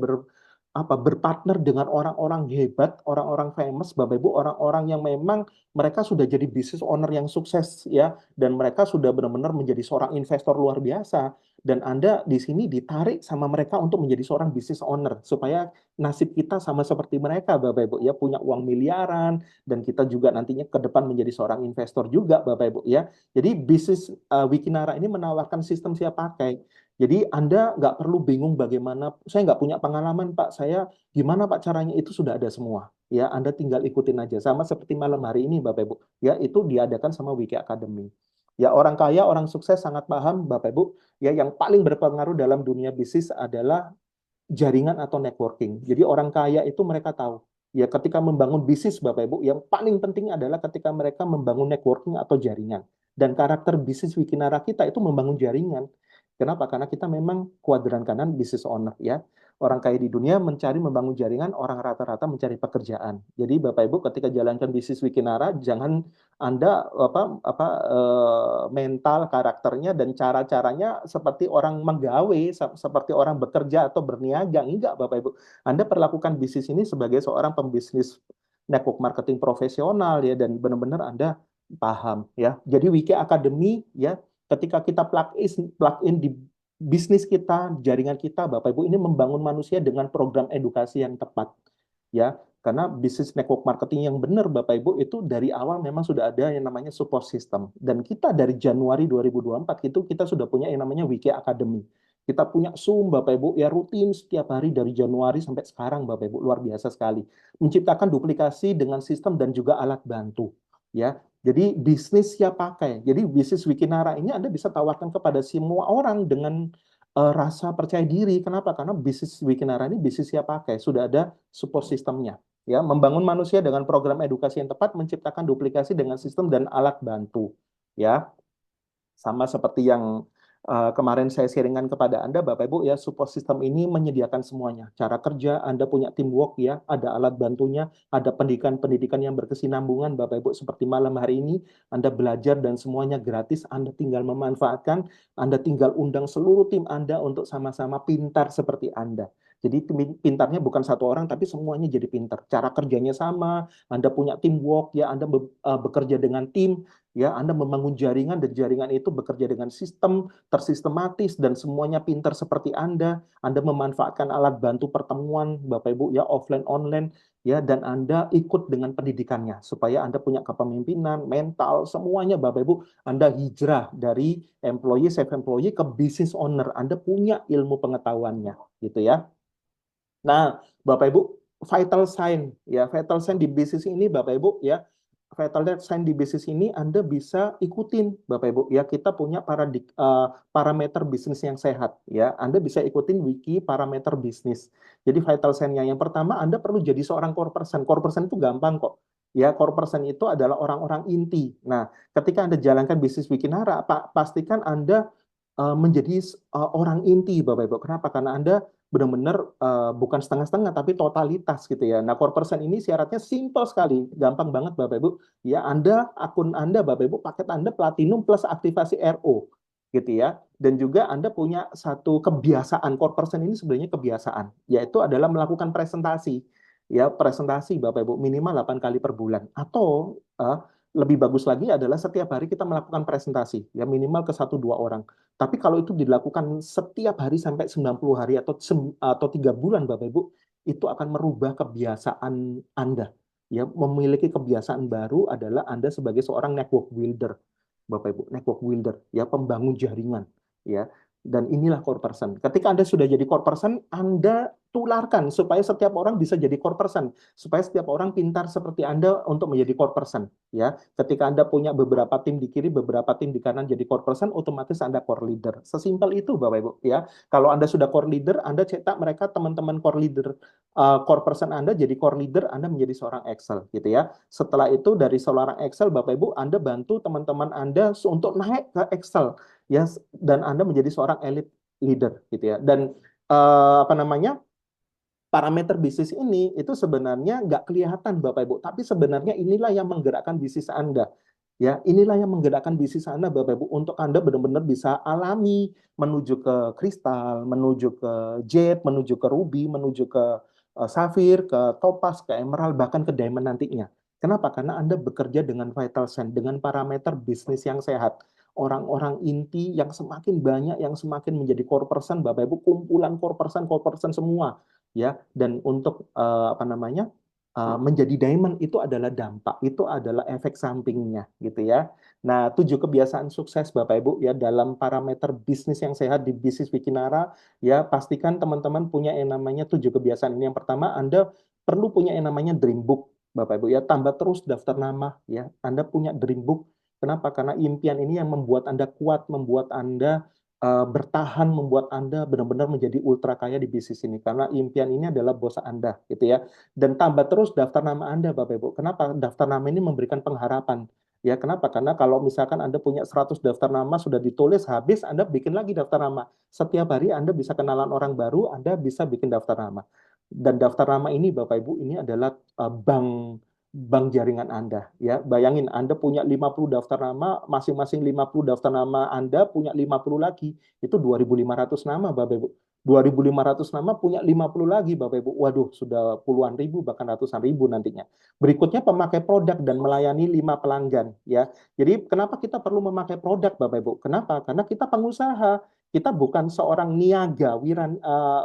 Speaker 2: berpartner dengan orang-orang hebat, orang-orang famous, Bapak Ibu, orang-orang yang memang mereka sudah jadi business owner yang sukses ya, dan mereka sudah benar-benar menjadi seorang investor luar biasa. Dan Anda di sini ditarik sama mereka untuk menjadi seorang business owner supaya nasib kita sama seperti mereka, Bapak Ibu ya, punya uang miliaran dan kita juga nantinya ke depan menjadi seorang investor juga, Bapak Ibu ya. Jadi bisnis Wikinara ini menawarkan sistem siap pakai. Jadi Anda nggak perlu bingung bagaimana, saya nggak punya pengalaman Pak, saya gimana Pak caranya, itu sudah ada semua. Ya, Anda tinggal ikutin aja. Sama seperti malam hari ini Bapak Ibu. Ya, itu diadakan sama Wiki Academy. Ya, orang kaya, orang sukses sangat paham Bapak Ibu. Ya, yang paling berpengaruh dalam dunia bisnis adalah jaringan atau networking. Jadi orang kaya itu mereka tahu. Ya, ketika membangun bisnis Bapak Ibu, yang paling penting adalah ketika mereka membangun networking atau jaringan. Dan karakter bisnis Wikinara kita itu membangun jaringan. Kenapa? Karena kita memang kuadran kanan business owner ya. Orang kaya di dunia mencari membangun jaringan, orang rata-rata mencari pekerjaan. Jadi Bapak Ibu ketika jalankan bisnis Wikinara, jangan Anda mental karakternya dan cara-caranya seperti orang menggawe, seperti orang bekerja atau berniaga. Enggak Bapak Ibu. Anda perlakukan bisnis ini sebagai seorang pembisnis network marketing profesional ya, dan benar-benar Anda paham ya. Jadi Wiki Academy ya, ketika kita plug in di bisnis kita, jaringan kita, Bapak Ibu, ini membangun manusia dengan program edukasi yang tepat. Ya, karena bisnis network marketing yang benar, Bapak Ibu, itu dari awal memang sudah ada yang namanya support system. Dan kita dari Januari 2024 itu kita sudah punya yang namanya Wiki Academy. Kita punya Zoom, Bapak Ibu, ya rutin setiap hari dari Januari sampai sekarang, Bapak Ibu, luar biasa sekali. Menciptakan duplikasi dengan sistem dan juga alat bantu. Ya, jadi bisnis siap pakai. Jadi bisnis Wikinara ini Anda bisa tawarkan kepada semua orang dengan rasa percaya diri. Kenapa? Karena bisnis Wikinara ini bisnis siap pakai. Sudah ada support sistemnya. Ya, membangun manusia dengan program edukasi yang tepat, menciptakan duplikasi dengan sistem dan alat bantu. Ya, sama seperti yang kemarin saya sharingkan kepada Anda, Bapak Ibu, ya, support system ini menyediakan semuanya. Cara kerja, Anda punya teamwork, ya, ada alat bantunya, ada pendidikan-pendidikan yang berkesinambungan, Bapak Ibu, seperti malam hari ini, Anda belajar dan semuanya gratis, Anda tinggal memanfaatkan, Anda tinggal undang seluruh tim Anda untuk sama-sama pintar seperti Anda. Jadi pintarnya bukan satu orang, tapi semuanya jadi pintar. Cara kerjanya sama, Anda punya teamwork, ya, Anda bekerja dengan tim, ya, Anda membangun jaringan dan jaringan itu bekerja dengan sistem tersistematis dan semuanya pintar seperti Anda memanfaatkan alat bantu pertemuan Bapak Ibu ya, offline online ya, dan Anda ikut dengan pendidikannya supaya Anda punya kepemimpinan, mental, semuanya Bapak Ibu, Anda hijrah dari employee self employee ke business owner, Anda punya ilmu pengetahuannya gitu ya. Nah, Bapak Ibu, vital sign ya, vital sign di bisnis ini Bapak Ibu ya, vital sign di bisnis ini Anda bisa ikutin Bapak Ibu ya, kita punya parameter bisnis yang sehat ya. Anda bisa ikutin wiki parameter bisnis. Jadi vital sign-nya yang pertama, Anda perlu jadi seorang core person. Core person itu gampang kok. Ya, core person itu adalah orang-orang inti. Nah, ketika Anda jalankan bisnis Wikinara, pastikan Anda menjadi orang inti Bapak Ibu. Kenapa? Karena Anda benar-benar bukan setengah-setengah tapi totalitas gitu ya. Nah, core person ini syaratnya simpel sekali, gampang banget Bapak Ibu. Ya, akun Anda Bapak Ibu, paket Anda platinum plus aktivasi RO gitu ya. Dan juga Anda punya satu kebiasaan, core person ini sebenarnya kebiasaan, yaitu adalah melakukan presentasi. Ya, presentasi Bapak Ibu minimal 8 kali per bulan, atau lebih bagus lagi adalah setiap hari kita melakukan presentasi ya, minimal ke 1-2 orang. Tapi kalau itu dilakukan setiap hari sampai 90 hari atau 3 bulan Bapak Ibu, itu akan merubah kebiasaan Anda. Ya, memiliki kebiasaan baru adalah Anda sebagai seorang network builder. Bapak Ibu, network builder ya, pembangun jaringan ya. Dan inilah core person. Ketika Anda sudah jadi core person, Anda tularkan supaya setiap orang bisa jadi core person, supaya setiap orang pintar seperti Anda untuk menjadi core person. Ya, ketika Anda punya beberapa tim di kiri, beberapa tim di kanan jadi core person, otomatis Anda core leader. Sesimpel itu, Bapak Ibu. Ya, kalau Anda sudah core leader, Anda cetak mereka teman-teman core leader, core person Anda jadi core leader, Anda menjadi seorang Excel, gitu ya. Setelah itu dari seorang Excel, Bapak Ibu, Anda bantu teman-teman Anda untuk naik ke Excel, ya, dan Anda menjadi seorang elite leader, gitu ya. Dan apa namanya, parameter bisnis ini itu sebenarnya nggak kelihatan Bapak Ibu, tapi sebenarnya inilah yang menggerakkan bisnis Anda. Ya, inilah yang menggerakkan bisnis Anda Bapak Ibu untuk Anda benar-benar bisa alami menuju ke kristal, menuju ke jade, menuju ke ruby, menuju ke safir, ke topaz, ke emerald, bahkan ke diamond nantinya. Kenapa? Karena Anda bekerja dengan vital sign, dengan parameter bisnis yang sehat. Orang-orang inti yang semakin banyak, yang semakin menjadi core person, Bapak Ibu, kumpulan core person semua, ya. Dan untuk apa namanya, menjadi diamond itu adalah dampak, itu adalah efek sampingnya, gitu ya. Nah, 7 kebiasaan sukses Bapak Ibu ya dalam parameter bisnis yang sehat di bisnis Wikinara, ya pastikan teman-teman punya yang namanya 7 kebiasaan ini. Yang pertama, Anda perlu punya yang namanya dream book Bapak Ibu ya, tambah terus daftar nama ya. Anda punya dream book. Kenapa? Karena impian ini yang membuat Anda kuat, membuat Anda bertahan, membuat Anda benar-benar menjadi ultra kaya di bisnis ini. Karena impian ini adalah bos Anda, gitu ya. Dan tambah terus daftar nama Anda, Bapak Ibu. Kenapa? Daftar nama ini memberikan pengharapan. Ya, kenapa? Karena kalau misalkan Anda punya 100 daftar nama, sudah ditulis, habis, Anda bikin lagi daftar nama. Setiap hari Anda bisa kenalan orang baru, Anda bisa bikin daftar nama. Dan daftar nama ini, Bapak Ibu, ini adalah bank jaringan Anda, ya. Bayangin Anda punya 50 daftar nama, masing-masing 50 daftar nama Anda punya 50 lagi, itu 2.500 nama Bapak Ibu. 2.500 nama punya 50 lagi Bapak Ibu. Waduh, sudah puluhan ribu bahkan ratusan ribu nantinya. Berikutnya pemakai produk dan melayani 5 pelanggan, ya. Jadi kenapa kita perlu memakai produk Bapak Ibu? Kenapa? Karena kita pengusaha. Kita bukan seorang niaga,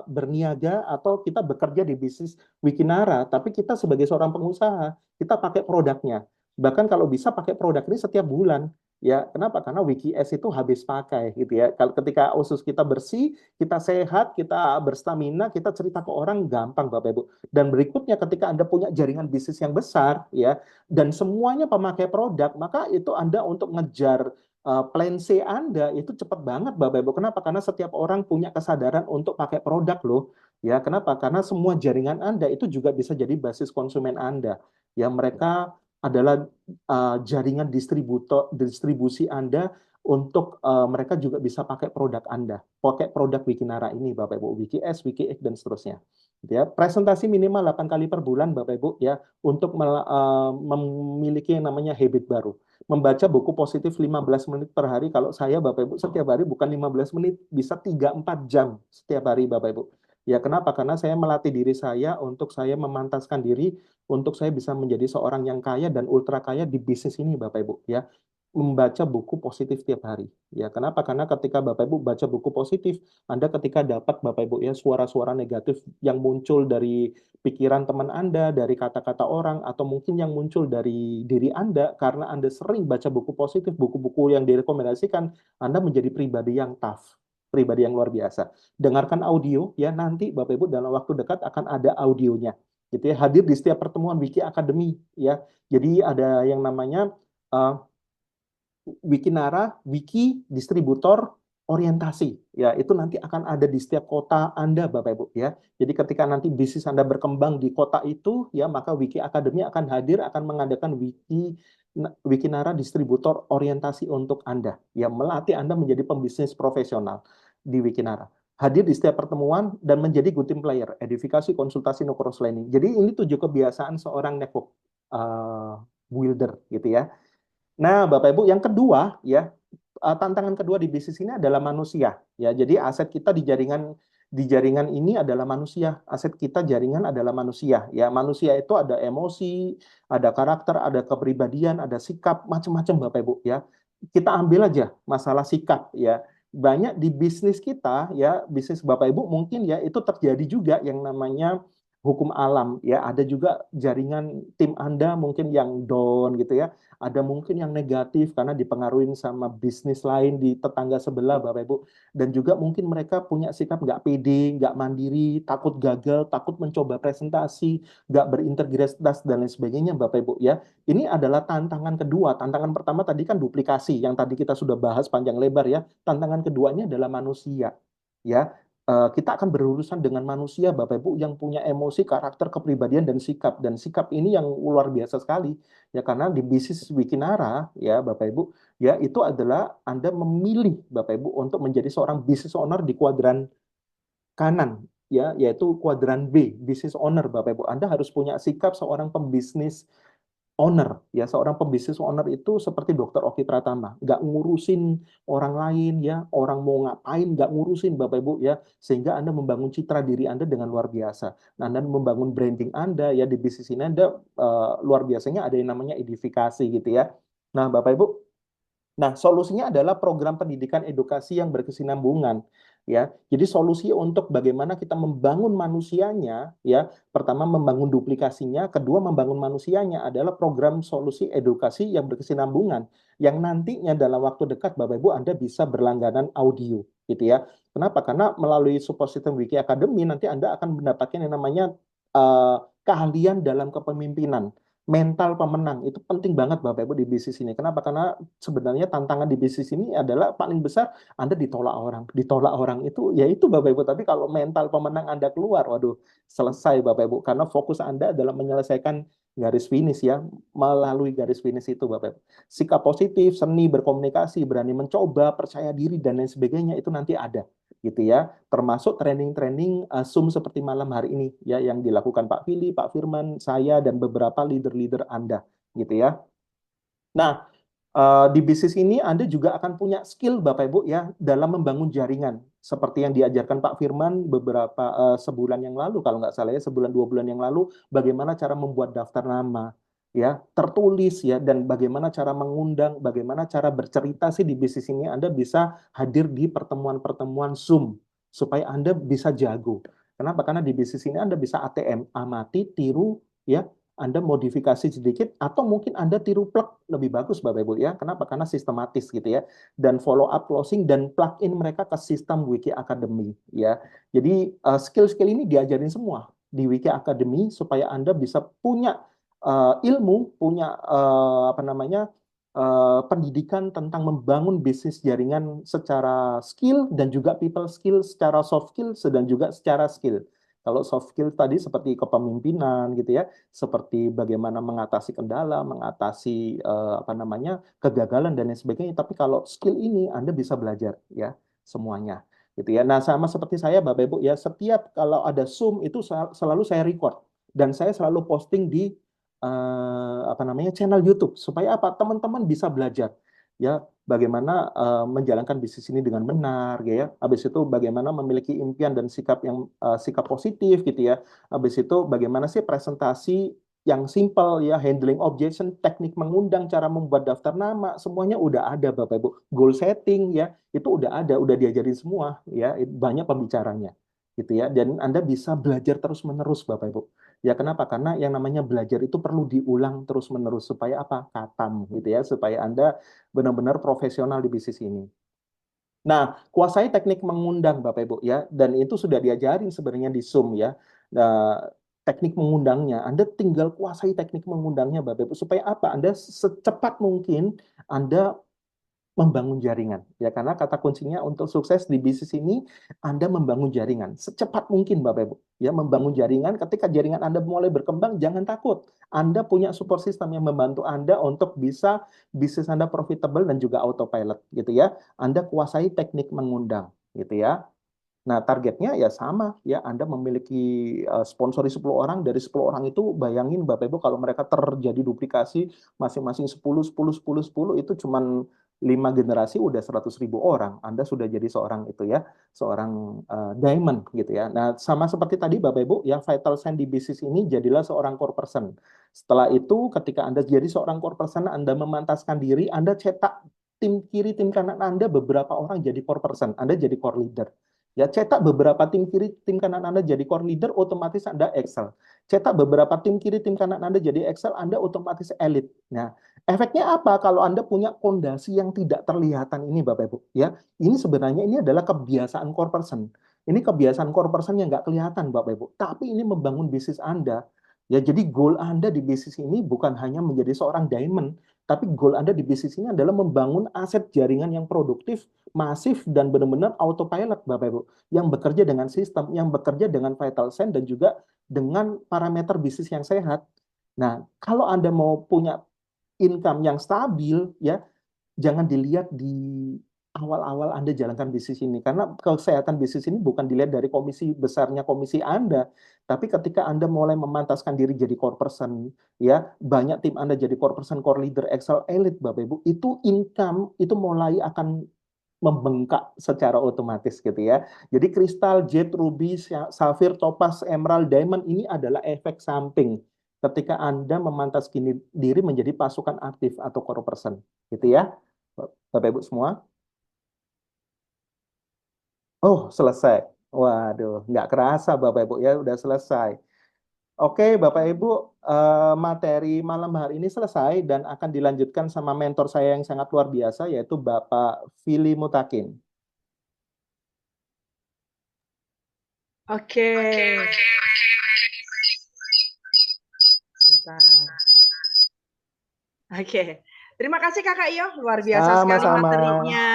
Speaker 2: berniaga atau kita bekerja di bisnis Wikinara, tapi kita sebagai seorang pengusaha, kita pakai produknya. Bahkan kalau bisa pakai produk ini setiap bulan. Ya, kenapa? Karena WikiS itu habis pakai gitu ya. Kalau ketika usus kita bersih, kita sehat, kita berstamina, kita cerita ke orang gampang Bapak Ibu. Dan berikutnya ketika Anda punya jaringan bisnis yang besar ya, dan semuanya pemakai produk, maka itu Anda untuk ngejar plan C Anda itu cepat banget Bapak Ibu. Kenapa? Karena setiap orang punya kesadaran untuk pakai produk loh. Ya, kenapa? Karena semua jaringan Anda itu juga bisa jadi basis konsumen Anda. Ya, mereka adalah jaringan distribusi Anda untuk mereka juga bisa pakai produk Anda. Pakai produk Wikinara ini Bapak Ibu, WikiS, WikiX dan seterusnya. Gitu ya. Presentasi minimal 8 kali per bulan Bapak Ibu ya untuk memiliki yang namanya habit baru. Membaca buku positif 15 menit per hari. Kalau saya Bapak Ibu setiap hari bukan 15 menit, bisa 3-4 jam setiap hari Bapak Ibu. Ya, kenapa? Karena saya melatih diri saya untuk saya memantaskan diri untuk saya bisa menjadi seorang yang kaya dan ultra kaya di bisnis ini Bapak Ibu ya. Membaca buku positif tiap hari. Ya, kenapa? Karena ketika Bapak Ibu baca buku positif, Anda ketika dapat Bapak Ibu ya suara-suara negatif yang muncul dari pikiran teman Anda, dari kata-kata orang, atau mungkin yang muncul dari diri Anda karena Anda sering baca buku positif, buku-buku yang direkomendasikan, Anda menjadi pribadi yang tough, pribadi yang luar biasa. Dengarkan audio ya, nanti Bapak Ibu dalam waktu dekat akan ada audionya. Gitu ya, hadir di setiap pertemuan Wiki Academy ya. Jadi ada yang namanya Wikinara, Wiki Distributor Orientasi. Ya, itu nanti akan ada di setiap kota Anda, Bapak Ibu ya. Jadi ketika nanti bisnis Anda berkembang di kota itu, ya maka Wiki Academy akan hadir, akan mengadakan Wikinara Distributor Orientasi untuk Anda. Ya, melatih Anda menjadi pembisnis profesional di Wikinara. Hadir di setiap pertemuan dan menjadi good team player, edifikasi, konsultasi, no cross lining. Jadi ini 7 kebiasaan seorang network builder gitu ya. Nah, Bapak Ibu, yang kedua ya, tantangan kedua di bisnis ini adalah manusia ya. Jadi aset kita di jaringan ini adalah manusia. Aset kita jaringan adalah manusia ya. Manusia itu ada emosi, ada karakter, ada kepribadian, ada sikap, macam-macam Bapak Ibu ya. Kita ambil aja masalah sikap ya. Banyak di bisnis kita ya, bisnis Bapak Ibu mungkin ya itu terjadi juga yang namanya hukum alam ya, ada juga jaringan tim Anda mungkin yang down gitu ya, ada mungkin yang negatif karena dipengaruhi sama bisnis lain di tetangga sebelah Bapak Ibu, dan juga mungkin mereka punya sikap nggak pede, nggak mandiri, takut gagal, takut mencoba presentasi, nggak berintegritas dan lain sebagainya Bapak Ibu ya. Ini adalah tantangan kedua. Tantangan pertama tadi kan duplikasi yang tadi kita sudah bahas panjang lebar ya. Tantangan keduanya adalah manusia ya. Kita akan berurusan dengan manusia, Bapak Ibu, yang punya emosi, karakter, kepribadian, dan sikap. Dan sikap ini yang luar biasa sekali. Ya, karena di bisnis Wikinara, ya Bapak Ibu, ya itu adalah Anda memilih, Bapak Ibu, untuk menjadi seorang business owner di kuadran kanan, ya, yaitu kuadran B, business owner, Bapak Ibu. Anda harus punya sikap seorang pembisnis owner, ya seorang pembisnis owner itu seperti Dokter Oki Pratama, nggak ngurusin orang lain ya, orang mau ngapain nggak ngurusin Bapak Ibu ya, sehingga Anda membangun citra diri Anda dengan luar biasa. Nah, Anda membangun branding Anda ya di bisnis ini Anda luar biasanya ada yang namanya edifikasi gitu ya. Nah, Bapak Ibu, nah, solusinya adalah program pendidikan edukasi yang berkesinambungan, ya. Jadi solusi untuk bagaimana kita membangun manusianya, ya. Pertama membangun duplikasinya, kedua membangun manusianya adalah program solusi edukasi yang berkesinambungan, yang nantinya dalam waktu dekat, Bapak Ibu, Anda bisa berlangganan audio, gitu ya. Kenapa? Karena melalui support system Wiki Academy nanti Anda akan mendapatkan yang namanya keahlian dalam kepemimpinan. Mental pemenang itu penting banget Bapak Ibu di bisnis ini. Kenapa? Karena sebenarnya tantangan di bisnis ini adalah paling besar Anda ditolak orang. Ditolak orang itu ya itu Bapak Ibu. Tapi kalau mental pemenang Anda keluar, waduh, selesai Bapak Ibu. Karena fokus Anda adalah menyelesaikan garis finish ya, melalui garis finish itu Bapak Ibu. Sikap positif, seni berkomunikasi, berani mencoba, percaya diri dan lain sebagainya itu nanti ada gitu ya, termasuk training-training Zoom seperti malam hari ini ya yang dilakukan Pak Fili, Pak Firman, saya dan beberapa leader-leader Anda gitu ya. Nah, di bisnis ini Anda juga akan punya skill Bapak Ibu ya dalam membangun jaringan seperti yang diajarkan Pak Firman beberapa sebulan yang lalu kalau nggak salah ya, sebulan 2 bulan yang lalu, bagaimana cara membuat daftar nama ya tertulis ya, dan bagaimana cara mengundang, bagaimana cara bercerita sih di bisnis ini Anda bisa hadir di pertemuan-pertemuan Zoom supaya Anda bisa jago. Kenapa? Karena di bisnis ini Anda bisa ATM, amati, tiru ya, Anda modifikasi sedikit atau mungkin Anda tiru plug lebih bagus Bapak Ibu ya. Kenapa? Karena sistematis gitu ya. Dan follow up closing dan plug in mereka ke sistem Wiki Academy ya. Jadi skill-skill ini diajarin semua di Wiki Academy supaya Anda bisa punya ilmu, punya apa namanya? Pendidikan tentang membangun bisnis jaringan secara skill dan juga people skill, secara soft skill dan juga secara skill. Kalau soft skill tadi seperti kepemimpinan gitu ya, seperti bagaimana mengatasi kendala, mengatasi apa namanya kegagalan dan lain sebagainya. Tapi kalau skill ini Anda bisa belajar ya semuanya gitu ya. Nah, sama seperti saya Bapak Ibu ya, setiap kalau ada Zoom itu selalu saya record dan saya selalu posting di apa namanya channel YouTube supaya apa? Teman-teman bisa belajar ya bagaimana menjalankan bisnis ini dengan benar ya. Habis itu bagaimana memiliki impian dan sikap yang sikap positif gitu ya. Habis itu bagaimana sih presentasi yang simple ya, handling objection, teknik mengundang, cara membuat daftar nama, semuanya udah ada Bapak Ibu. Goal setting ya, itu udah ada, udah diajarin semua ya, banyak pembicaranya gitu ya. Dan Anda bisa belajar terus-menerus Bapak Ibu. Ya kenapa? Karena yang namanya belajar itu perlu diulang terus-menerus supaya apa? Katam gitu ya, supaya Anda benar-benar profesional di bisnis ini. Nah, kuasai teknik mengundang Bapak Ibu ya, dan itu sudah diajarin sebenarnya di Zoom ya. Nah, teknik mengundangnya, Anda tinggal kuasai teknik mengundangnya Bapak Ibu supaya apa? Anda secepat mungkin Anda membangun jaringan ya, karena kata kuncinya untuk sukses di bisnis ini Anda membangun jaringan secepat mungkin Bapak Ibu ya, membangun jaringan. Ketika jaringan Anda mulai berkembang jangan takut, Anda punya support system yang membantu Anda untuk bisa bisnis Anda profitable dan juga autopilot gitu ya. Anda kuasai teknik mengundang gitu ya. Nah, targetnya ya sama ya, Anda memiliki sponsori 10 orang, dari 10 orang itu bayangin Bapak Ibu kalau mereka terjadi duplikasi masing-masing 10 10 10 10 itu cuman 5 generasi udah 100.000 orang. Anda sudah jadi seorang itu ya, seorang diamond gitu ya. Nah, sama seperti tadi Bapak Ibu ya, vital sign di bisnis ini jadilah seorang core person. Setelah itu ketika Anda jadi seorang core person, Anda memantaskan diri, Anda cetak tim kiri, tim kanan Anda beberapa orang jadi core person, Anda jadi core leader Ya, cetak beberapa tim kiri, tim kanan Anda jadi core leader, otomatis Anda Excel. Cetak beberapa tim kiri, tim kanan Anda jadi Excel, Anda otomatis elite. Nah, efeknya apa kalau Anda punya fondasi yang tidak terlihatan ini, Bapak Ibu? Ya, ini sebenarnya ini adalah kebiasaan core person. Ini kebiasaan core person yang nggak kelihatan, Bapak Ibu. Tapi ini membangun bisnis Anda. Ya, jadi goal Anda di bisnis ini bukan hanya menjadi seorang diamond, tapi goal Anda di bisnis ini adalah membangun aset jaringan yang produktif, masif, dan benar-benar autopilot, Bapak Ibu, yang bekerja dengan sistem, yang bekerja dengan vital sign, dan juga dengan parameter bisnis yang sehat. Nah, kalau Anda mau punya income yang stabil, ya, jangan dilihat di awal-awal Anda jalankan bisnis ini. Karena kesehatan bisnis ini bukan dilihat dari komisi besarnya komisi Anda, tapi ketika Anda mulai memantaskan diri jadi core person, ya, banyak tim Anda jadi core person, core leader, Excel elite, Bapak Ibu, itu income itu mulai akan membengkak secara otomatis gitu ya. Jadi kristal, jade, ruby, safir, topaz, emerald, diamond ini adalah efek samping ketika Anda memantaskan diri menjadi pasukan aktif atau core person gitu ya. Bapak Ibu semua. Oh, selesai. Waduh, nggak kerasa Bapak Ibu ya, udah selesai. Oke, Bapak Ibu, materi malam hari ini selesai dan akan dilanjutkan sama mentor saya yang sangat luar biasa, yaitu Bapak Vili Mutakin.
Speaker 1: Oke. Bentar. Oke. Terima kasih Kakak Iyo, luar biasa sekali
Speaker 2: Sama-sama.
Speaker 1: materinya.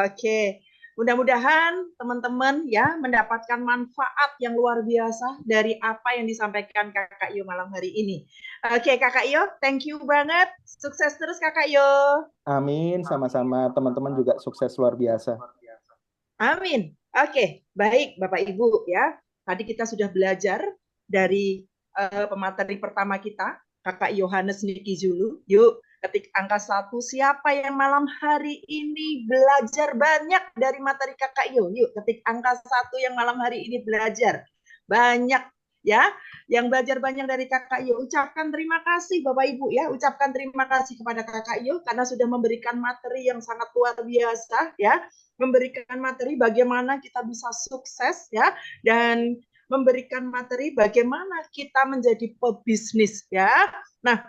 Speaker 1: Oke. Mudah-mudahan teman-teman ya mendapatkan manfaat yang luar biasa dari apa yang disampaikan Kakak Iyo malam hari ini. Oke, Kakak Iyo, thank you banget. Sukses terus Kakak Iyo.
Speaker 2: Amin, sama-sama. Teman-teman juga sukses luar biasa.
Speaker 1: Amin. Oke, baik Bapak Ibu ya. Tadi kita sudah belajar dari pemateri pertama kita, Kakak Yohanes Niki Zulu. Yuk, ketik angka 1. Siapa yang malam hari ini belajar banyak dari materi Kakak Yo? Yuk, ketik angka 1 yang malam hari ini belajar banyak ya. Yang belajar banyak dari Kakak Yo, ucapkan terima kasih Bapak Ibu ya. Ucapkan terima kasih kepada Kakak Yo karena sudah memberikan materi yang sangat luar biasa ya. Memberikan materi bagaimana kita bisa sukses ya, dan memberikan materi bagaimana kita menjadi pebisnis ya. Nah,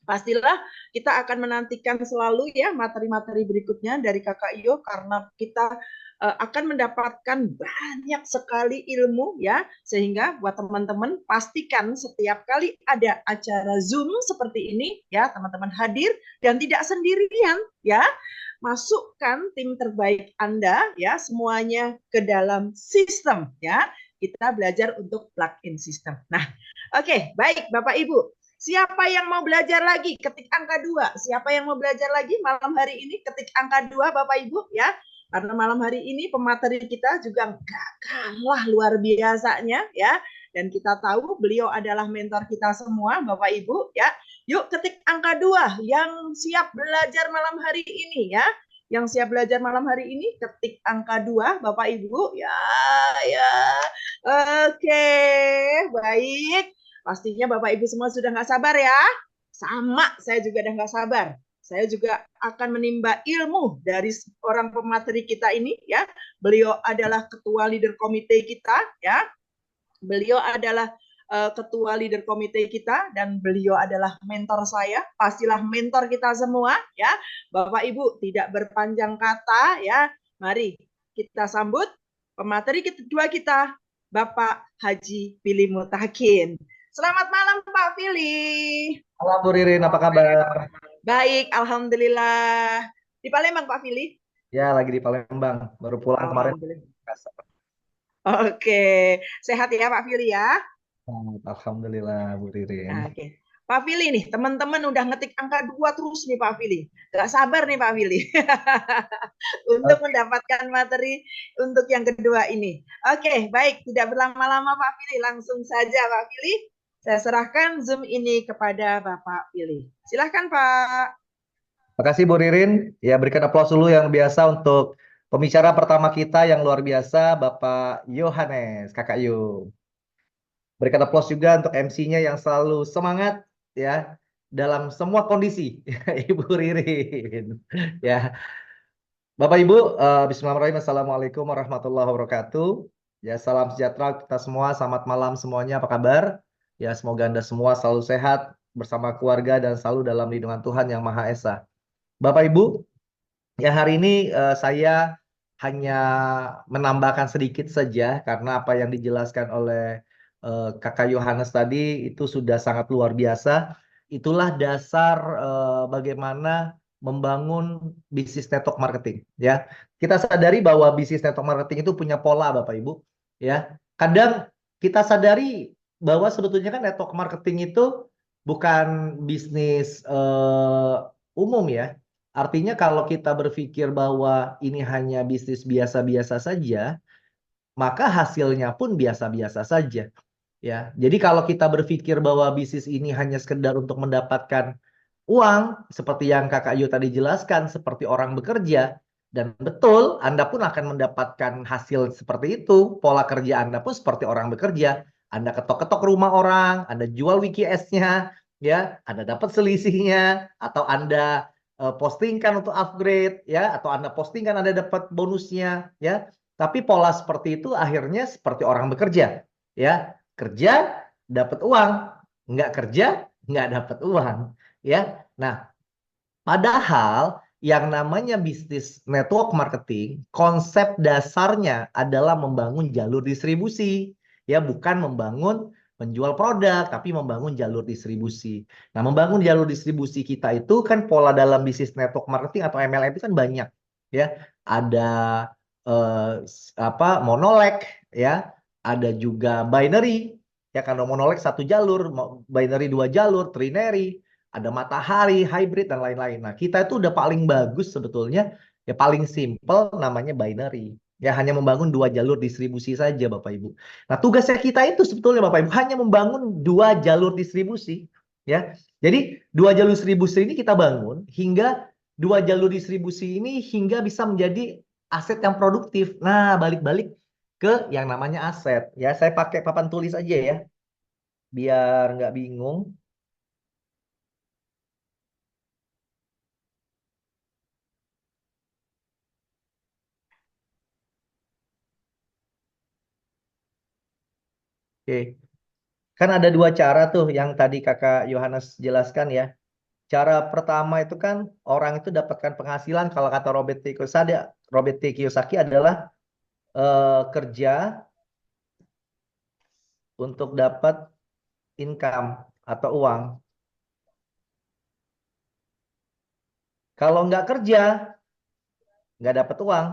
Speaker 1: pastilah kita akan menantikan selalu ya materi-materi berikutnya dari Kakak Iyo karena kita akan mendapatkan banyak sekali ilmu ya, sehingga buat teman-teman pastikan setiap kali ada acara Zoom seperti ini ya, teman-teman hadir dan tidak sendirian ya. Masukkan tim terbaik Anda ya semuanya ke dalam sistem ya. Kita belajar untuk plug-in system. Nah, oke, baik Bapak Ibu. Siapa yang mau belajar lagi? Ketik angka 2. Siapa yang mau belajar lagi malam hari ini? Ketik angka 2 Bapak Ibu ya. Karena malam hari ini pemateri kita juga gak kalah luar biasanya ya. Dan kita tahu beliau adalah mentor kita semua Bapak Ibu ya. Yuk ketik angka 2 yang siap belajar malam hari ini ya. Yang siap belajar malam hari ini ketik angka 2 Bapak Ibu ya. Oke, baik. Pastinya Bapak Ibu semua sudah nggak sabar ya. Sama, saya juga udah nggak sabar. Saya juga akan menimba ilmu dari orang pemateri kita ini ya. Beliau adalah ketua leader komite kita ya. Beliau adalah ketua leader komite kita dan beliau adalah mentor saya. Pastilah mentor kita semua ya. Bapak Ibu tidak berpanjang kata ya. Mari kita sambut pemateri kedua kita, Bapak Haji Vili Mutakin. Selamat malam Pak Vili.
Speaker 3: Halo Bu Ririn, apa kabar?
Speaker 1: Baik, alhamdulillah. Di Palembang Pak Vili?
Speaker 3: Ya, lagi di Palembang. Baru pulang kemarin.
Speaker 1: Oke, sehat ya Pak Vili ya?
Speaker 3: Alhamdulillah Bu Ririn.
Speaker 1: Oke. Pak Vili nih, teman-teman udah ngetik angka 2 terus nih Pak Vili. Gak sabar nih Pak Vili. Untuk mendapatkan materi untuk yang kedua ini. Oke, baik. Tidak berlama-lama Pak Vili. Langsung saja Pak Vili. Saya serahkan Zoom ini kepada Bapak Vili. Silahkan Pak.
Speaker 3: Terima kasih Bu Ririn. Ya, berikan aplaus dulu yang biasa untuk pembicara pertama kita yang luar biasa, Bapak Yohanes, Kakak Yu. Berikan aplaus juga untuk MC-nya yang selalu semangat ya dalam semua kondisi, Ibu Ririn. Ya. Bapak Ibu, Bismillahirrahmanirrahim. Assalamualaikum warahmatullahi wabarakatuh. Ya, salam sejahtera kita semua. Selamat malam semuanya. Apa kabar? Ya, semoga Anda semua selalu sehat bersama keluarga dan selalu dalam lindungan Tuhan Yang Maha Esa. Bapak Ibu, ya hari ini saya hanya menambahkan sedikit saja karena apa yang dijelaskan oleh Kakak Yohanes tadi itu sudah sangat luar biasa. Itulah dasar bagaimana membangun bisnis network marketing. Ya, kita sadari bahwa bisnis network marketing itu punya pola, Bapak Ibu. Ya, kadang kita sadari bahwa sebetulnya kan network marketing itu bukan bisnis umum ya. Artinya kalau kita berpikir bahwa ini hanya bisnis biasa-biasa saja, maka hasilnya pun biasa-biasa saja. Ya, jadi kalau kita berpikir bahwa bisnis ini hanya sekedar untuk mendapatkan uang, seperti yang Kakak Yu tadi jelaskan, seperti orang bekerja, dan betul, Anda pun akan mendapatkan hasil seperti itu. Pola kerja Anda pun seperti orang bekerja. Anda ketok-ketok rumah orang, Anda jual WKS-nya, ya, Anda dapat selisihnya, atau Anda postingkan untuk upgrade, ya, atau Anda postingkan Anda dapat bonusnya, ya. Tapi pola seperti itu akhirnya seperti orang bekerja, ya. Kerja dapat uang, nggak kerja nggak dapat uang, ya. Nah, padahal yang namanya bisnis network marketing, konsep dasarnya adalah membangun jalur distribusi, ya, bukan membangun menjual produk, tapi membangun jalur distribusi. Nah, membangun jalur distribusi kita itu kan pola dalam bisnis network marketing atau MLM itu kan banyak, ya. Ada monoleg, ya, ada juga binary, ya, karena monoleg satu jalur, binary dua jalur, trinary, ada matahari, hybrid, dan lain-lain. Nah, kita itu udah paling bagus sebetulnya, ya paling simple namanya binary. Ya, hanya membangun dua jalur distribusi saja, Bapak Ibu. Nah, tugasnya kita itu sebetulnya, Bapak Ibu, hanya membangun dua jalur distribusi. Ya, jadi dua jalur distribusi ini kita bangun hingga dua jalur distribusi ini hingga bisa menjadi aset yang produktif. Nah, balik-balik ke yang namanya aset. Ya, saya pakai papan tulis aja ya, biar nggak bingung. Oke, kan ada dua cara tuh yang tadi Kakak Yohanes jelaskan ya. Cara pertama itu kan orang itu dapatkan penghasilan kalau kata Robert T. Kiyosaki adalah kerja untuk dapat income atau uang. Kalau nggak kerja, nggak dapat uang.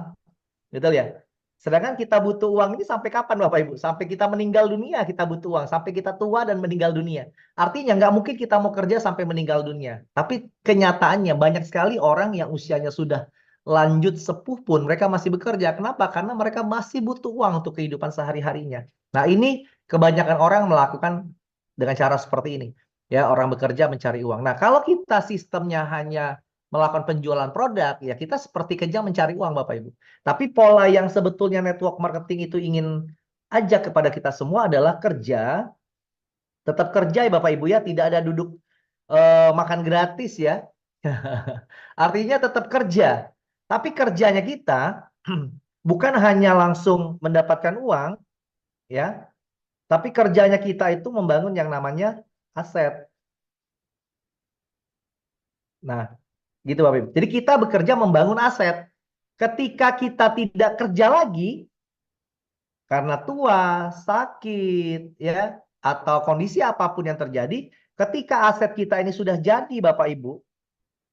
Speaker 3: Betul ya? Sedangkan kita butuh uang ini sampai kapan Bapak Ibu? Sampai kita meninggal dunia kita butuh uang. Sampai kita tua dan meninggal dunia. Artinya nggak mungkin kita mau kerja sampai meninggal dunia. Tapi kenyataannya banyak sekali orang yang usianya sudah lanjut sepuh pun mereka masih bekerja. Kenapa? Karena mereka masih butuh uang untuk kehidupan sehari-harinya. Nah, ini kebanyakan orang melakukan dengan cara seperti ini. Ya, orang bekerja mencari uang. Nah, kalau kita sistemnya hanya melakukan penjualan produk, ya kita seperti kerja mencari uang Bapak Ibu. Tapi pola yang sebetulnya network marketing itu ingin ajak kepada kita semua adalah kerja, tetap kerja ya Bapak Ibu ya, tidak ada duduk makan gratis ya. Artinya tetap kerja. Tapi kerjanya kita bukan hanya langsung mendapatkan uang ya, tapi kerjanya kita itu membangun yang namanya aset. Nah, gitu Bapak Ibu. Jadi kita bekerja membangun aset. Ketika kita tidak kerja lagi, karena tua, sakit, ya, atau kondisi apapun yang terjadi, ketika aset kita ini sudah jadi, Bapak Ibu,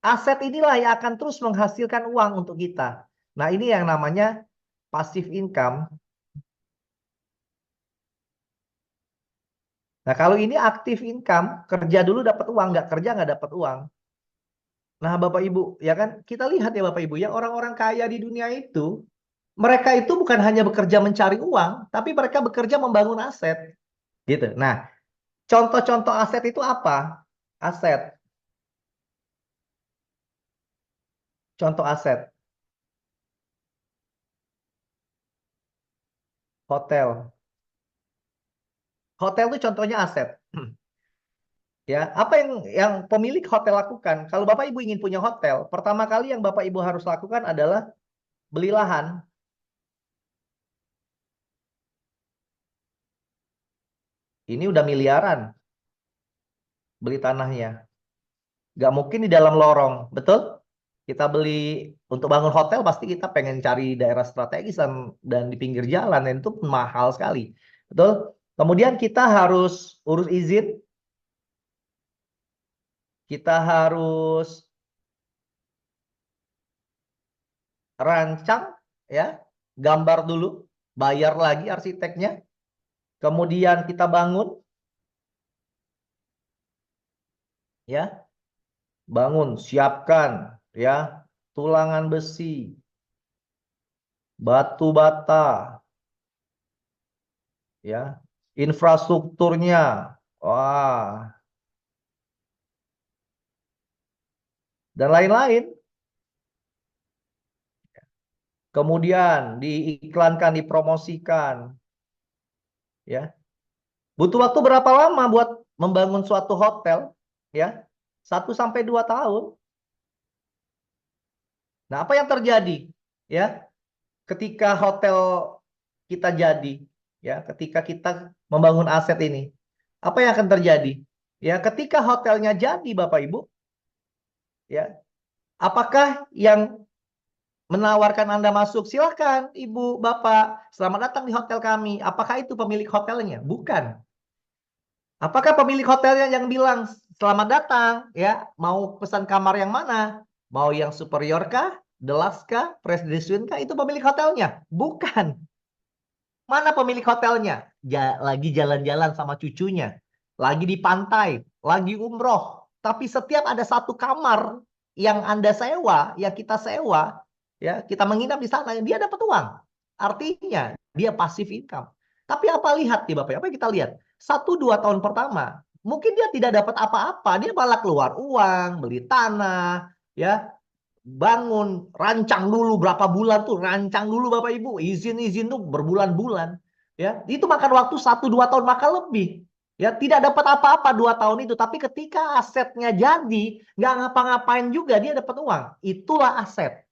Speaker 3: aset inilah yang akan terus menghasilkan uang untuk kita. Nah, ini yang namanya passive income. Nah, kalau ini active income, kerja dulu dapat uang, nggak kerja nggak dapat uang. Nah, Bapak Ibu, ya kan, kita lihat ya Bapak Ibu, yang orang-orang kaya di dunia itu, mereka itu bukan hanya bekerja mencari uang, tapi mereka bekerja membangun aset. Gitu. Nah, contoh-contoh aset itu apa? Aset. Contoh aset. Hotel. Hotel itu contohnya aset. Ya, apa yang pemilik hotel lakukan? Kalau Bapak Ibu ingin punya hotel, pertama kali yang Bapak Ibu harus lakukan adalah beli lahan. Ini udah miliaran beli tanahnya. Nggak mungkin di dalam lorong, betul? Kita beli untuk bangun hotel pasti kita pengen cari daerah strategis dan di pinggir jalan, dan itu mahal sekali, betul? Kemudian kita harus urus izin, kita harus rancang, ya, gambar dulu, bayar lagi arsiteknya, kemudian kita bangun, ya, bangun, siapkan, ya, tulangan besi, batu bata, ya, infrastrukturnya, wah, dan lain-lain. Kemudian diiklankan, dipromosikan, ya. Butuh waktu berapa lama buat membangun suatu hotel, ya? 1 sampai 2 tahun. Nah, apa yang terjadi, ya? Ketika hotel kita jadi, ya, ketika kita membangun aset ini, apa yang akan terjadi? Ya, ketika hotelnya jadi, Bapak Ibu, ya, apakah yang menawarkan Anda masuk, silakan Ibu, Bapak, selamat datang di hotel kami. Apakah itu pemilik hotelnya? Bukan. Apakah pemilik hotelnya yang bilang, selamat datang, ya, mau pesan kamar yang mana? Mau yang superior kah? Deluxe kah? Prestige suite kah? Itu pemilik hotelnya? Bukan. Mana pemilik hotelnya? Lagi jalan-jalan sama cucunya. Lagi di pantai. Lagi umroh. Tapi setiap ada satu kamar yang Anda sewa, yang kita sewa, ya, kita menginap di sana, dia dapat uang. Artinya dia passive income. Tapi apa lihat nih Bapak? Apa yang kita lihat? 1-2 tahun pertama, mungkin dia tidak dapat apa-apa. Dia malah keluar uang, beli tanah, ya, bangun, rancang dulu berapa bulan tuh, rancang dulu Bapak Ibu, izin-izin tuh berbulan-bulan. Ya, itu makan waktu 1-2 tahun, maka lebih. Ya, tidak dapat apa-apa 2 tahun itu, tapi ketika asetnya jadi, nggak ngapa-ngapain juga dia dapat uang. Itulah aset.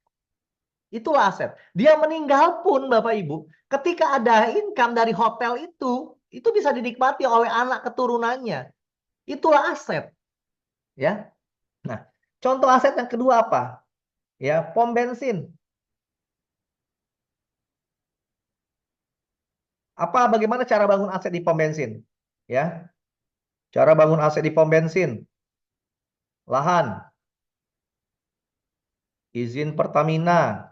Speaker 3: Itulah aset. Dia meninggal pun Bapak Ibu, ketika ada income dari hotel itu bisa dinikmati oleh anak keturunannya. Itulah aset. Ya. Nah, contoh aset yang kedua apa? Ya, pom bensin. Bagaimana cara bangun aset di pom bensin? Ya. Cara bangun aset di pom bensin. Lahan. Izin Pertamina.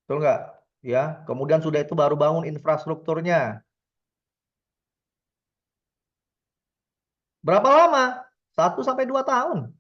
Speaker 3: Betul nggak? Ya, kemudian sudah itu baru bangun infrastrukturnya. Berapa lama? 1-2 tahun.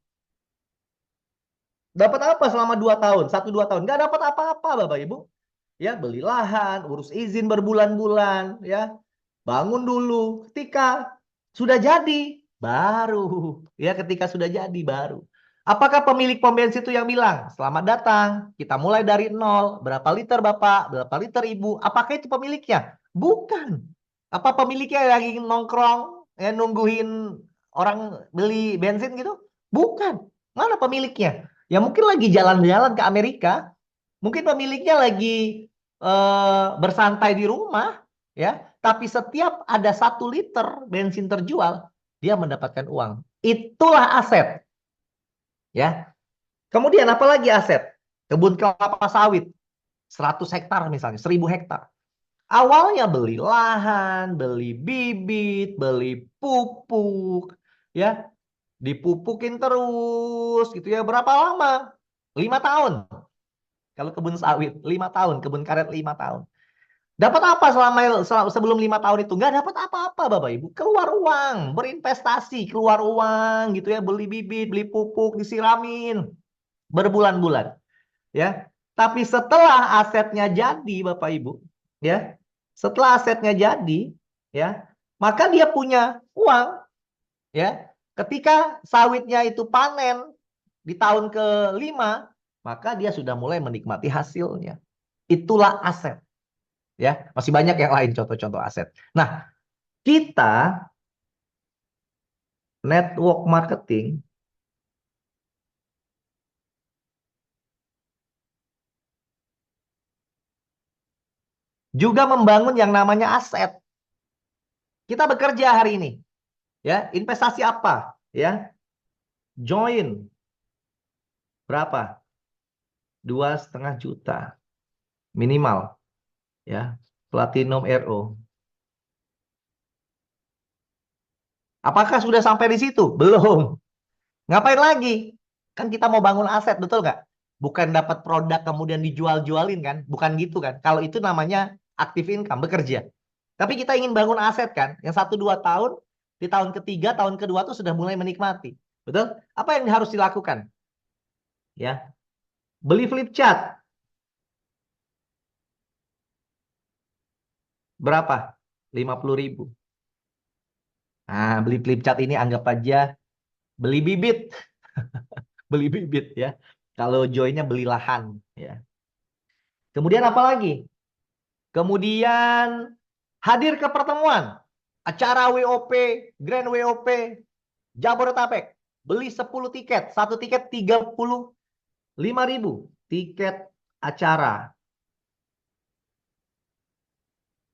Speaker 3: Dapat apa selama 2 tahun? 1-2 tahun. Nggak dapat apa-apa, Bapak Ibu. Ya, beli lahan, urus izin berbulan-bulan, ya. Bangun dulu. Ketika sudah jadi, baru. Ya, ketika sudah jadi, baru. Apakah pemilik pom bensin itu yang bilang, selamat datang, kita mulai dari nol, berapa liter Bapak, berapa liter Ibu? Apakah itu pemiliknya? Bukan. Apa pemiliknya lagi nongkrong, ya, nungguin orang beli bensin gitu? Bukan. Mana pemiliknya? Ya mungkin lagi jalan-jalan ke Amerika, mungkin pemiliknya lagi bersantai di rumah, ya. Tapi setiap ada 1 liter bensin terjual, dia mendapatkan uang. Itulah aset. Ya. Kemudian apalagi aset? Kebun kelapa sawit. 100 hektar misalnya, 1000 hektar. Awalnya beli lahan, beli bibit, beli pupuk, ya. Dipupukin terus gitu ya. Berapa lama? 5 tahun. Kalau kebun sawit 5 tahun, kebun karet 5 tahun. Dapat apa sebelum 5 tahun itu? Nggak dapat apa-apa Bapak Ibu. Keluar uang, berinvestasi, keluar uang gitu ya, beli bibit, beli pupuk, disiramin berbulan-bulan. Ya. Tapi setelah asetnya jadi Bapak Ibu, ya. Setelah asetnya jadi, ya, maka dia punya uang, ya. Ketika sawitnya itu panen di tahun ke-5, maka dia sudah mulai menikmati hasilnya. Itulah aset. Ya, masih banyak yang lain contoh-contoh aset. Nah, kita network marketing juga membangun yang namanya aset. Kita bekerja hari ini, ya, investasi apa? Ya, join berapa? 2,5 juta minimal, ya, Platinum RO. Apakah sudah sampai di situ? Belum. Ngapain lagi? Kan kita mau bangun aset, betul nggak? Bukan dapat produk kemudian dijual-jualin kan? Bukan gitu kan? Kalau itu namanya active income, bekerja. Tapi kita ingin bangun aset kan? Yang 1-2 tahun, di tahun ketiga, tahun kedua tuh sudah mulai menikmati. Betul? Apa yang harus dilakukan? Ya, beli flip chart. Berapa? 50.000. Nah, beli flip chart ini anggap aja beli bibit. Beli bibit ya. Kalau joinnya beli lahan ya. Kemudian apa lagi? Kemudian hadir ke pertemuan. Acara WOP, Grand WOP, Jabodetabek. Beli 10 tiket. Satu tiket 35.000. Tiket acara.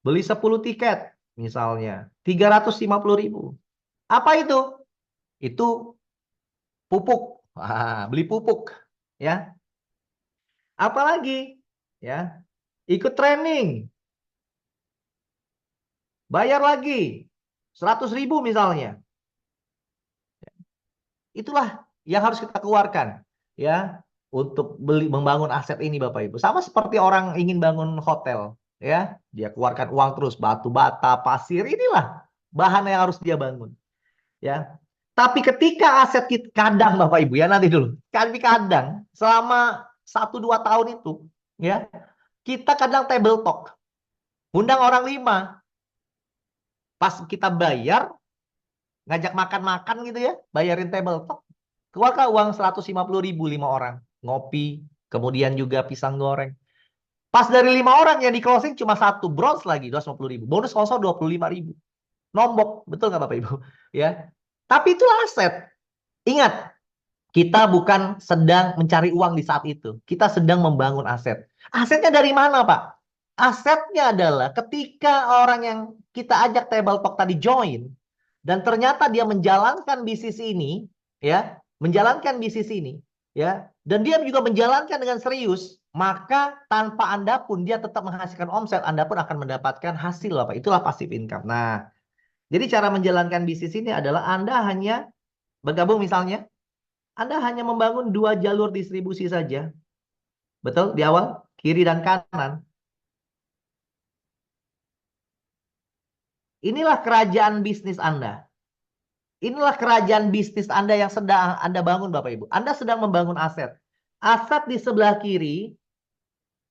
Speaker 3: Beli 10 tiket misalnya. 350.000. Apa itu? Itu pupuk. Beli pupuk. Ya. Apalagi? Ya. Ikut training. Bayar lagi. 100.000 misalnya. Itulah yang harus kita keluarkan. Ya. Untuk membangun aset ini Bapak Ibu. Sama seperti orang ingin bangun hotel. Ya. Dia keluarkan uang terus. Batu bata, pasir. Inilah bahan yang harus dia bangun. Ya. Tapi ketika aset kita kadang Bapak Ibu ya nanti dulu. Kadang selama 1-2 tahun itu ya kita kadang table talk. Undang orang 5. Pas kita bayar ngajak makan-makan gitu ya, bayarin table talk. Keluarkan uang 150.000 5 orang. Ngopi, kemudian juga pisang goreng. Pas dari 5 orang yang di closing cuma 1 bronze lagi 250.000. Bonus sponsor 25.000. Nombok, betul nggak Bapak Ibu? Ya. Tapi itulah aset. Ingat, kita bukan sedang mencari uang di saat itu. Kita sedang membangun aset. Asetnya dari mana, Pak? Asetnya adalah ketika orang yang kita ajak table talk tadi join, dan ternyata dia menjalankan bisnis ini, ya, menjalankan bisnis ini, ya, dan dia juga menjalankan dengan serius, maka tanpa Anda pun dia tetap menghasilkan omset, Anda pun akan mendapatkan hasil, Pak. Itulah passive income. Nah, jadi cara menjalankan bisnis ini adalah Anda hanya bergabung misalnya, Anda hanya membangun 2 jalur distribusi saja. Betul? Di awal, kiri dan kanan. Inilah kerajaan bisnis Anda. Inilah kerajaan bisnis Anda yang sedang Anda bangun Bapak Ibu. Anda sedang membangun aset. Aset di sebelah kiri,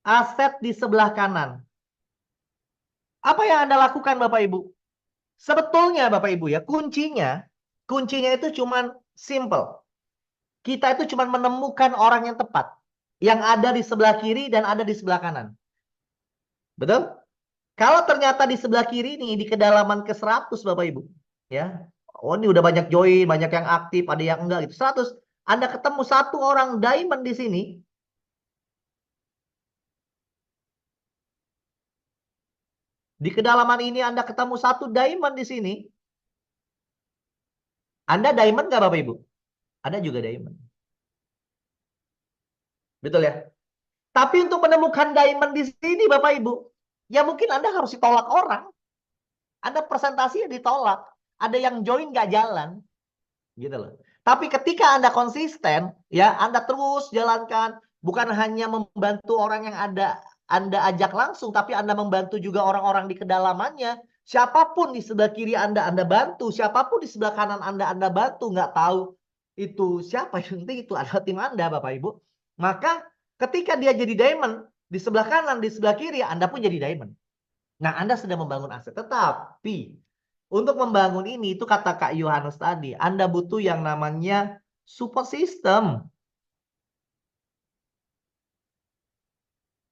Speaker 3: aset di sebelah kanan. Apa yang Anda lakukan Bapak Ibu? Sebetulnya Bapak Ibu ya, kuncinya itu cuman simple. Kita itu cuman menemukan orang yang tepat. Yang ada di sebelah kiri dan ada di sebelah kanan. Betul? Kalau ternyata di sebelah kiri ini di kedalaman ke 100 Bapak Ibu, ya. Oh, ini udah banyak join, banyak yang aktif, ada yang enggak gitu. 100. Anda ketemu 1 orang diamond di sini. Di kedalaman ini Anda ketemu 1 diamond di sini. Anda diamond nggak Bapak Ibu? Anda juga diamond. Betul ya? Tapi untuk menemukan diamond di sini Bapak Ibu, ya mungkin Anda harus ditolak orang. Anda presentasinya ditolak. Ada yang join nggak jalan. Gitu loh. Tapi ketika Anda konsisten, ya Anda terus jalankan. Bukan hanya membantu orang yang Anda ajak langsung, tapi Anda membantu juga orang-orang di kedalamannya. Siapapun di sebelah kiri Anda bantu. Siapapun di sebelah kanan Anda bantu. Nggak tahu itu siapa. Yang penting itu adalah tim Anda, Bapak Ibu. Maka ketika dia jadi diamond, di sebelah kanan, di sebelah kiri, Anda pun jadi diamond. Nah, Anda sedang membangun aset. Tetapi, untuk membangun ini, itu kata Kak Yohanes tadi, Anda butuh yang namanya support system.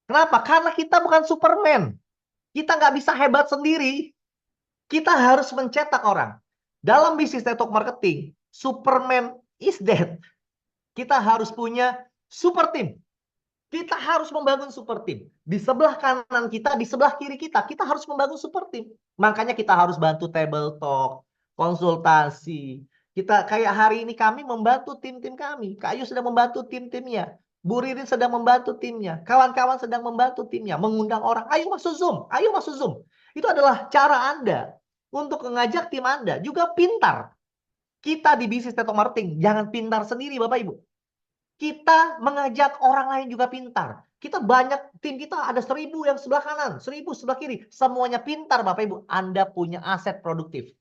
Speaker 3: Kenapa? Karena kita bukan Superman. Kita nggak bisa hebat sendiri. Kita harus mencetak orang. Dalam bisnis network marketing, Superman is dead. Kita harus punya super team. Kita harus membangun super team. Di sebelah kanan kita, di sebelah kiri kita, kita harus membangun super team. Makanya kita harus bantu table talk, konsultasi. Kita kayak hari ini kami membantu tim-tim kami. Kak Ayu sedang membantu tim-timnya. Bu Ririn sedang membantu timnya. Kawan-kawan sedang membantu timnya. Mengundang orang, ayo masuk Zoom, ayo masuk Zoom. Itu adalah cara Anda untuk mengajak tim Anda. Juga pintar. Kita di bisnis network marketing, jangan pintar sendiri Bapak Ibu. Kita mengajak orang lain juga pintar. Kita banyak, tim kita ada 1000 yang sebelah kanan, 1000 sebelah kiri. Semuanya pintar Bapak Ibu. Anda punya aset produktif.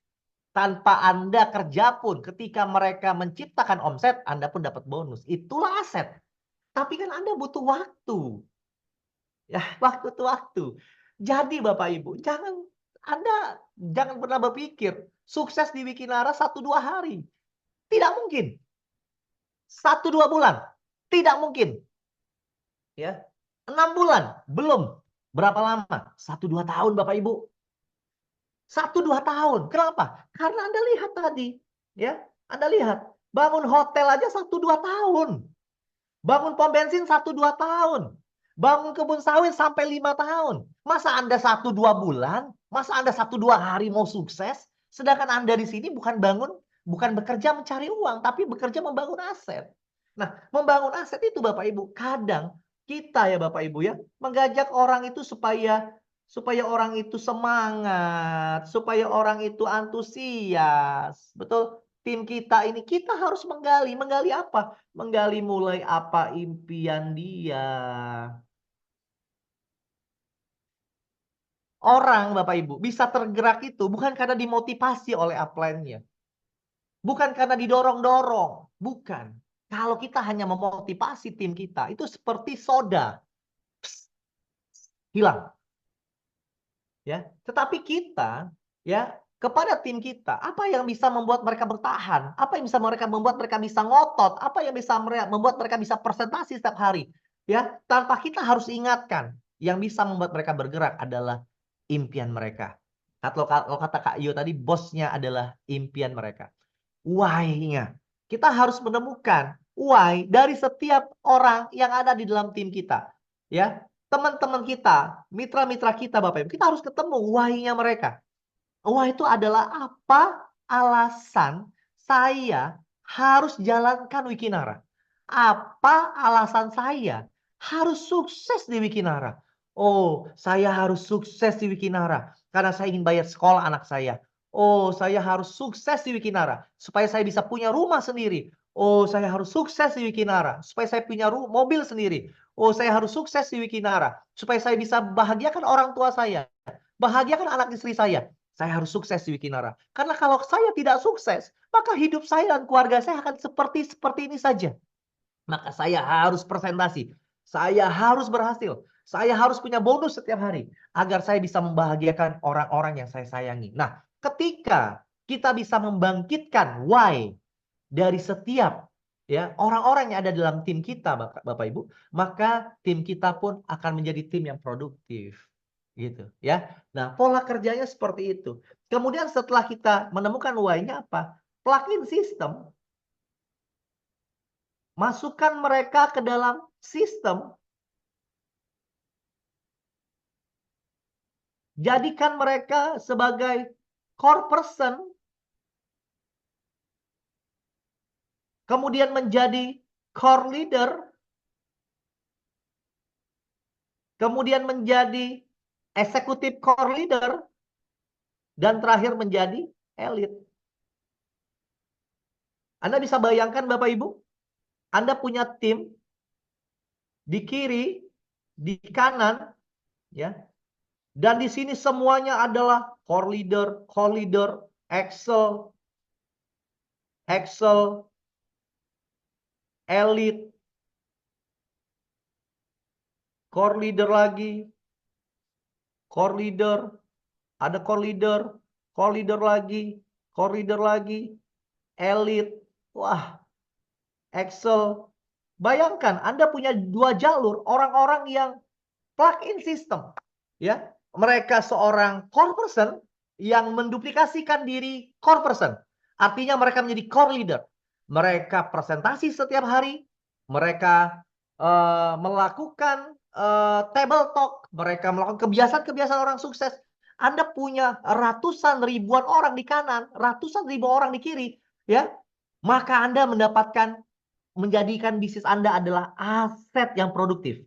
Speaker 3: Tanpa Anda kerja pun, ketika mereka menciptakan omset, Anda pun dapat bonus. Itulah aset. Tapi kan Anda butuh waktu. Ya, waktu itu waktu. Jadi Bapak Ibu, Anda jangan pernah berpikir sukses di Wikinara 1-2 hari. Tidak mungkin. 1-2 bulan. Tidak mungkin. Ya. 6 bulan. Belum. Berapa lama? 1-2 tahun Bapak Ibu. 1-2 tahun. Kenapa? Karena Anda lihat tadi. Ya. Anda lihat. Bangun hotel aja 1-2 tahun. Bangun pom bensin 1-2 tahun. Bangun kebun sawit sampai 5 tahun. Masa Anda 1-2 bulan? Masa Anda 1-2 hari mau sukses? Sedangkan Anda di sini bukan bekerja mencari uang, tapi bekerja membangun aset. Nah, membangun aset itu Bapak Ibu, kadang kita ya Bapak Ibu ya, mengajak orang itu supaya orang itu semangat, supaya orang itu antusias. Betul? Tim kita ini, kita harus menggali. Menggali apa? Menggali mulai apa impian dia. Orang Bapak Ibu bisa tergerak itu bukan karena dimotivasi oleh upline-nya. Bukan karena didorong-dorong. Bukan. Kalau kita hanya memotivasi tim kita, itu seperti soda. Psst, hilang. Ya, tetapi kita ya kepada tim kita, apa yang bisa membuat mereka bertahan? Apa yang bisa membuat mereka bisa ngotot? Apa yang bisa membuat mereka bisa presentasi setiap hari? Ya, tanpa kita harus ingatkan, yang bisa membuat mereka bergerak adalah impian mereka. Kalau kata Kak Iyo tadi, bosnya adalah impian mereka. Why-nya. Kita harus menemukan why dari setiap orang yang ada di dalam tim kita. Ya, teman-teman kita, mitra-mitra kita Bapak Ibu, kita harus ketemu why-nya mereka. Why itu adalah apa alasan saya harus jalankan Wikinara? Apa alasan saya harus sukses di Wikinara? Oh, saya harus sukses di Wikinara karena saya ingin bayar sekolah anak saya. Oh, saya harus sukses di Wikinara supaya saya bisa punya rumah sendiri. Oh, saya harus sukses di Wikinara supaya saya punya mobil sendiri. Oh, saya harus sukses di Wikinara supaya saya bisa bahagiakan orang tua saya, bahagiakan anak istri saya. Saya harus sukses di Wikinara. Karena kalau saya tidak sukses, maka hidup saya dan keluarga saya akan seperti ini saja. Maka saya harus presentasi. Saya harus berhasil. Saya harus punya bonus setiap hari agar saya bisa membahagiakan orang-orang yang saya sayangi. Nah, ketika kita bisa membangkitkan why dari setiap ya orang-orang yang ada dalam tim kita, Bapak Ibu, maka tim kita pun akan menjadi tim yang produktif. Gitu ya. Nah, pola kerjanya seperti itu. Kemudian setelah kita menemukan why-nya apa? Plug-in sistem. Masukkan mereka ke dalam sistem. Jadikan mereka sebagai core person. Kemudian menjadi core leader. Kemudian menjadi eksekutif core leader. Dan terakhir menjadi elit. Anda bisa bayangkan Bapak Ibu, Anda punya tim di kiri, di kanan, ya. Dan di sini semuanya adalah core leader, Excel, elit, core leader lagi, core leader, ada core leader lagi, elit. Wah, Excel. Bayangkan Anda punya 2 jalur orang-orang yang plug-in system, ya. Mereka seorang core person yang menduplikasikan diri core person. Artinya mereka menjadi core leader. Mereka presentasi setiap hari, mereka melakukan table talk, mereka melakukan kebiasaan-kebiasaan orang sukses. Anda punya ratusan ribuan orang di kanan, ratusan ribu orang di kiri, ya. Maka Anda menjadikan bisnis Anda adalah aset yang produktif.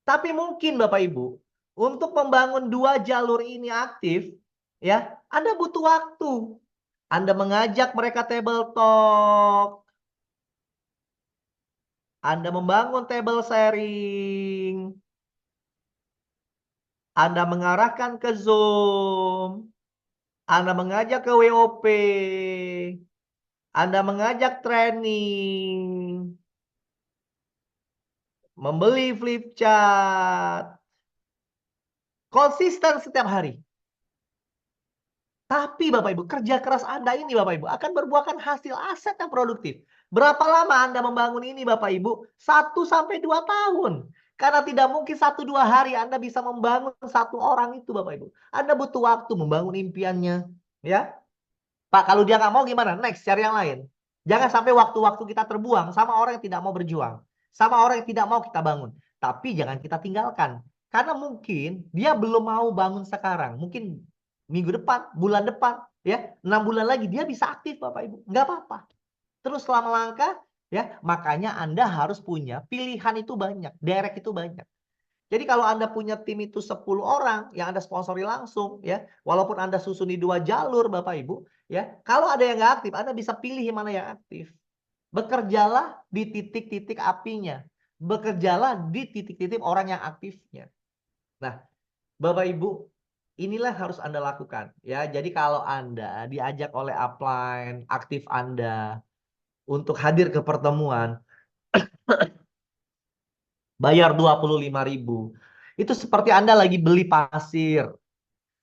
Speaker 3: Tapi mungkin Bapak Ibu, untuk membangun 2 jalur ini aktif, ya, Anda butuh waktu. Anda mengajak mereka table talk, Anda membangun table sharing, Anda mengarahkan ke Zoom, Anda mengajak ke WOP, Anda mengajak training, membeli flip chart, konsisten setiap hari. Tapi Bapak Ibu, kerja keras Anda ini Bapak Ibu akan berbuahkan hasil aset yang produktif. Berapa lama Anda membangun ini Bapak Ibu? 1-2 tahun. Karena tidak mungkin 1-2 hari Anda bisa membangun satu orang itu Bapak Ibu. Anda butuh waktu membangun impiannya. Ya, Pak, kalau dia nggak mau gimana? Next, cari yang lain. Jangan sampai waktu-waktu kita terbuang sama orang yang tidak mau berjuang. Sama orang yang tidak mau kita bangun. Tapi jangan kita tinggalkan. Karena mungkin dia belum mau bangun sekarang. Mungkin minggu depan, bulan depan, ya 6 bulan lagi dia bisa aktif Bapak Ibu. Nggak apa-apa. Terus selama langkah, ya makanya Anda harus punya pilihan itu banyak. Direct itu banyak. Jadi kalau Anda punya tim itu 10 orang yang Anda sponsori langsung, ya, walaupun Anda susun di 2 jalur Bapak Ibu, ya, kalau ada yang nggak aktif, Anda bisa pilih mana yang aktif. Bekerjalah di titik-titik apinya. Bekerjalah di titik-titik orang yang aktifnya. Nah, Bapak Ibu, inilah harus Anda lakukan, ya. Jadi kalau Anda diajak oleh upline aktif Anda untuk hadir ke pertemuan, bayar 25.000. Itu seperti Anda lagi beli pasir.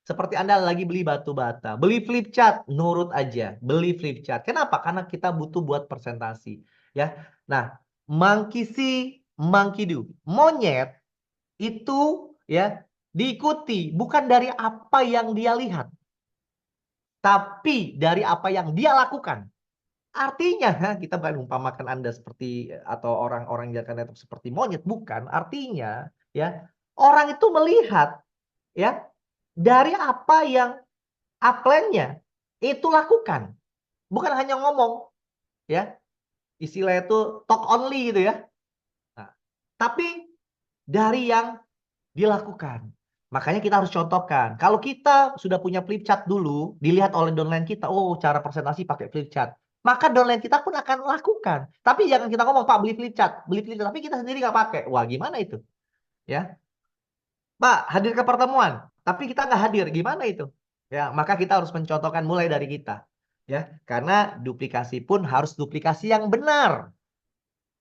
Speaker 3: Seperti Anda lagi beli batu bata. Beli flip chart, nurut aja. Beli flip chart. Kenapa? Karena kita butuh buat presentasi. Ya. Nah, monkey see, monkey do. Monyet itu ya diikuti bukan dari apa yang dia lihat. Tapi dari apa yang dia lakukan. Artinya, kita bukan umpamakan Anda seperti atau orang-orang yang akan seperti monyet, bukan. Artinya, ya, orang itu melihat ya dari apa yang upline-nya itu lakukan. Bukan hanya ngomong, ya. Istilah itu talk only gitu ya. Nah, tapi dari yang dilakukan. Makanya kita harus contohkan. Kalau kita sudah punya flip chart dulu, dilihat oleh downline kita, oh cara presentasi pakai flip chart. Maka downline kita pun akan lakukan. Tapi jangan kita ngomong, Pak beli flip chart. Beli flip chart, tapi kita sendiri nggak pakai. Wah gimana itu? Ya, Pak hadir ke pertemuan, tapi kita nggak hadir. Gimana itu? Ya, maka kita harus mencontohkan mulai dari kita. Ya, karena duplikasi pun harus duplikasi yang benar.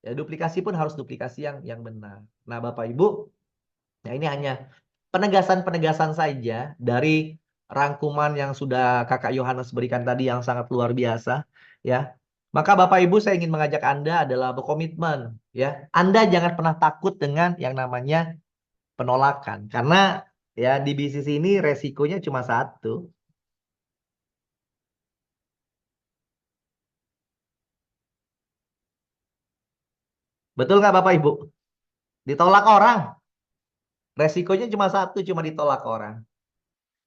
Speaker 3: Ya, duplikasi pun harus duplikasi yang benar. Nah, Bapak Ibu, ya ini hanya penegasan-penegasan saja dari rangkuman yang sudah Kakak Yohanes berikan tadi yang sangat luar biasa, ya. Maka Bapak Ibu saya ingin mengajak Anda adalah berkomitmen, ya. Anda jangan pernah takut dengan yang namanya penolakan karena ya di bisnis ini resikonya cuma satu. Betul nggak Bapak Ibu? Ditolak orang. Resikonya cuma satu, cuma ditolak orang.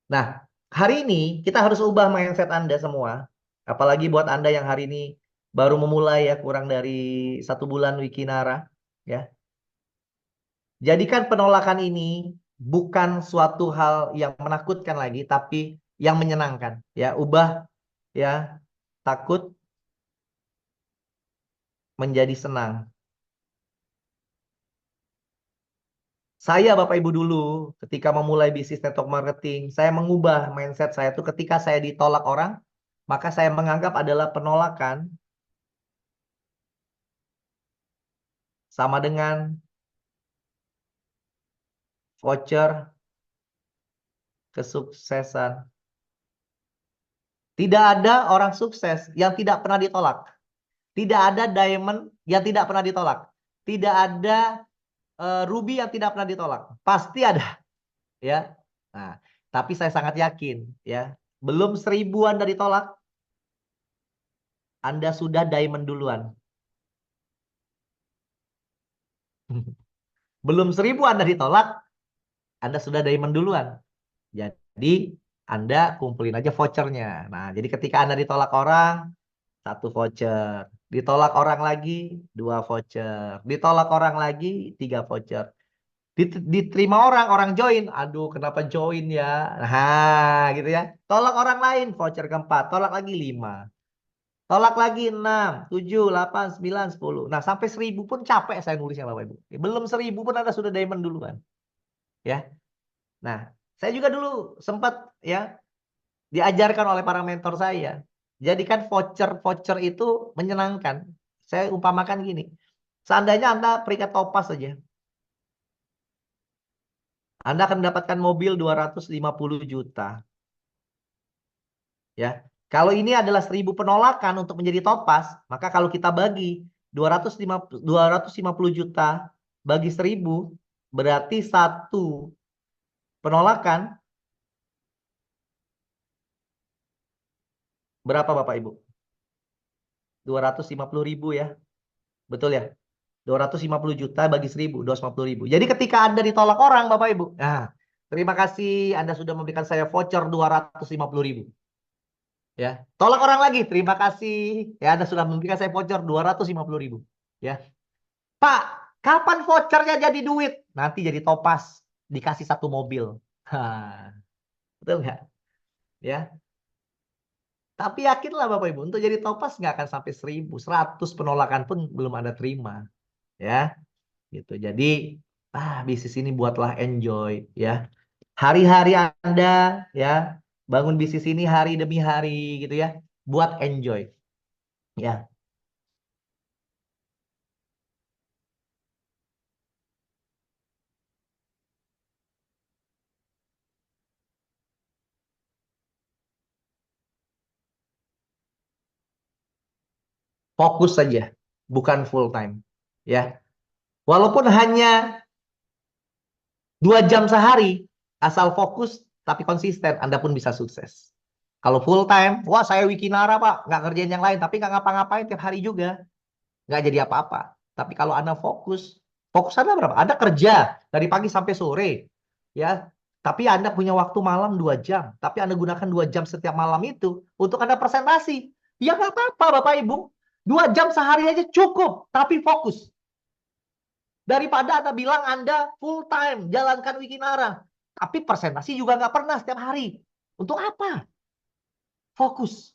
Speaker 3: Nah, hari ini kita harus ubah mindset Anda semua. Apalagi buat Anda yang hari ini baru memulai ya, kurang dari 1 bulan Wikinara. Ya. Jadikan penolakan ini bukan suatu hal yang menakutkan lagi, tapi yang menyenangkan. Ya, ubah ya takut menjadi senang. Saya Bapak Ibu dulu ketika memulai bisnis network marketing, saya mengubah mindset saya itu ketika saya ditolak orang, maka saya menganggap adalah penolakan sama dengan voucher kesuksesan. Tidak ada orang sukses yang tidak pernah ditolak. Tidak ada diamond yang tidak pernah ditolak. Tidak ada ruby yang tidak pernah ditolak. Pasti ada, ya. Nah, tapi saya sangat yakin, ya, belum 1000 Anda ditolak, Anda sudah diamond duluan. Belum 1.000 Anda ditolak, Anda sudah diamond duluan. Jadi Anda kumpulin aja vouchernya. Nah, jadi ketika Anda ditolak orang, 1 voucher. Ditolak orang lagi, 2 voucher. Ditolak orang lagi, 3 voucher. Diterima orang join. Aduh, kenapa join ya? Nah, gitu ya. Tolak orang lain, voucher keempat. Tolak lagi 5. Tolak lagi 6, 7, 8, 9, 10. Nah, sampai 1.000 pun capek saya nulisnya Bapak Ibu. Belum 1.000 pun Anda sudah diamond duluan. Ya. Nah, saya juga dulu sempat ya diajarkan oleh para mentor saya. Jadikan voucher itu menyenangkan. Saya umpamakan gini. Seandainya Anda peringkat topaz saja. Anda akan mendapatkan mobil 250 juta. Ya. Kalau ini adalah 1.000 penolakan untuk menjadi topaz, maka kalau kita bagi 250 juta bagi 1.000 berarti 1 penolakan berapa Bapak Ibu? 250.000 ya. Betul ya? 250 juta bagi 1.000, 250.000. Jadi ketika Anda ditolak orang, Bapak Ibu, nah, terima kasih Anda sudah memberikan saya voucher 250.000. Ya, tolak orang lagi, terima kasih ya Anda sudah memberikan saya voucher 250.000. Ya, Pak, kapan vouchernya jadi duit? Nanti jadi topaz, dikasih 1 mobil. Betul nggak? Ya, tapi yakinlah Bapak Ibu, untuk jadi topaz nggak akan sampai 1.000, 100 penolakan pun belum Anda terima. Ya. Gitu. Jadi bisnis ini buatlah enjoy ya. Hari-hari Anda ya, bangun bisnis ini hari demi hari gitu ya. Buat enjoy. Ya. Fokus saja, bukan full time. Ya. Walaupun hanya 2 jam sehari, asal fokus tapi konsisten, Anda pun bisa sukses. Kalau full time, wah saya Wikinara Pak, nggak ngerjain yang lain, tapi nggak ngapa-ngapain tiap hari juga. Nggak jadi apa-apa. Tapi kalau Anda fokus Anda berapa? Anda kerja dari pagi sampai sore, ya. Tapi Anda punya waktu malam 2 jam. Tapi Anda gunakan 2 jam setiap malam itu untuk Anda presentasi. Ya nggak apa-apa Bapak Ibu. 2 jam sehari aja cukup, tapi fokus. Daripada Anda bilang Anda full time jalankan Wikinara, tapi presentasi juga nggak pernah setiap hari. Untuk apa? Fokus.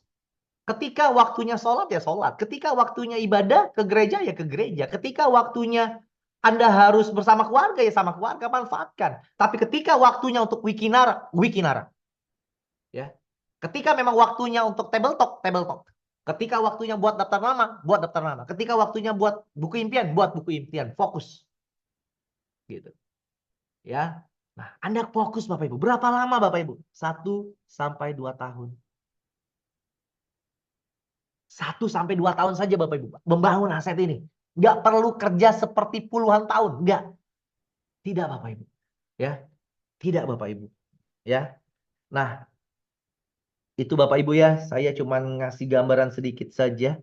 Speaker 3: Ketika waktunya sholat ya sholat. Ketika waktunya ibadah ke gereja ya ke gereja. Ketika waktunya Anda harus bersama keluarga ya sama keluarga, manfaatkan. Tapi ketika waktunya untuk Wikinara, Wikinara. Ya. Ketika memang waktunya untuk table talk, table talk. Ketika waktunya buat daftar nama, buat daftar nama. Ketika waktunya buat buku impian, buat buku impian. Fokus. Gitu. Ya. Nah, Anda fokus Bapak Ibu. Berapa lama Bapak Ibu? 1 sampai 2 tahun. 1 sampai 2 tahun saja Bapak Ibu membangun aset ini. Nggak perlu kerja seperti puluhan tahun. Nggak. Tidak Bapak Ibu. Ya. Tidak Bapak Ibu. Ya. Nah, itu Bapak Ibu ya. Saya cuma ngasih gambaran sedikit saja.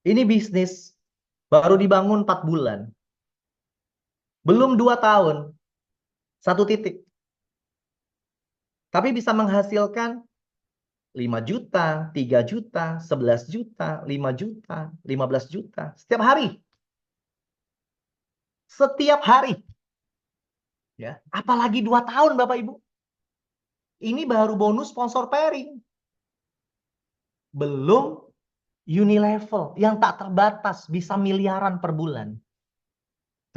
Speaker 3: Ini bisnis baru dibangun 4 bulan. Belum 2 tahun. 1 titik. Tapi bisa menghasilkan 5 juta, 3 juta, 11 juta, 5 juta, 15 juta. Setiap hari. Setiap hari. Ya, apalagi 2 tahun Bapak Ibu. Ini baru bonus sponsor pairing. Belum Unilevel yang tak terbatas bisa miliaran per bulan.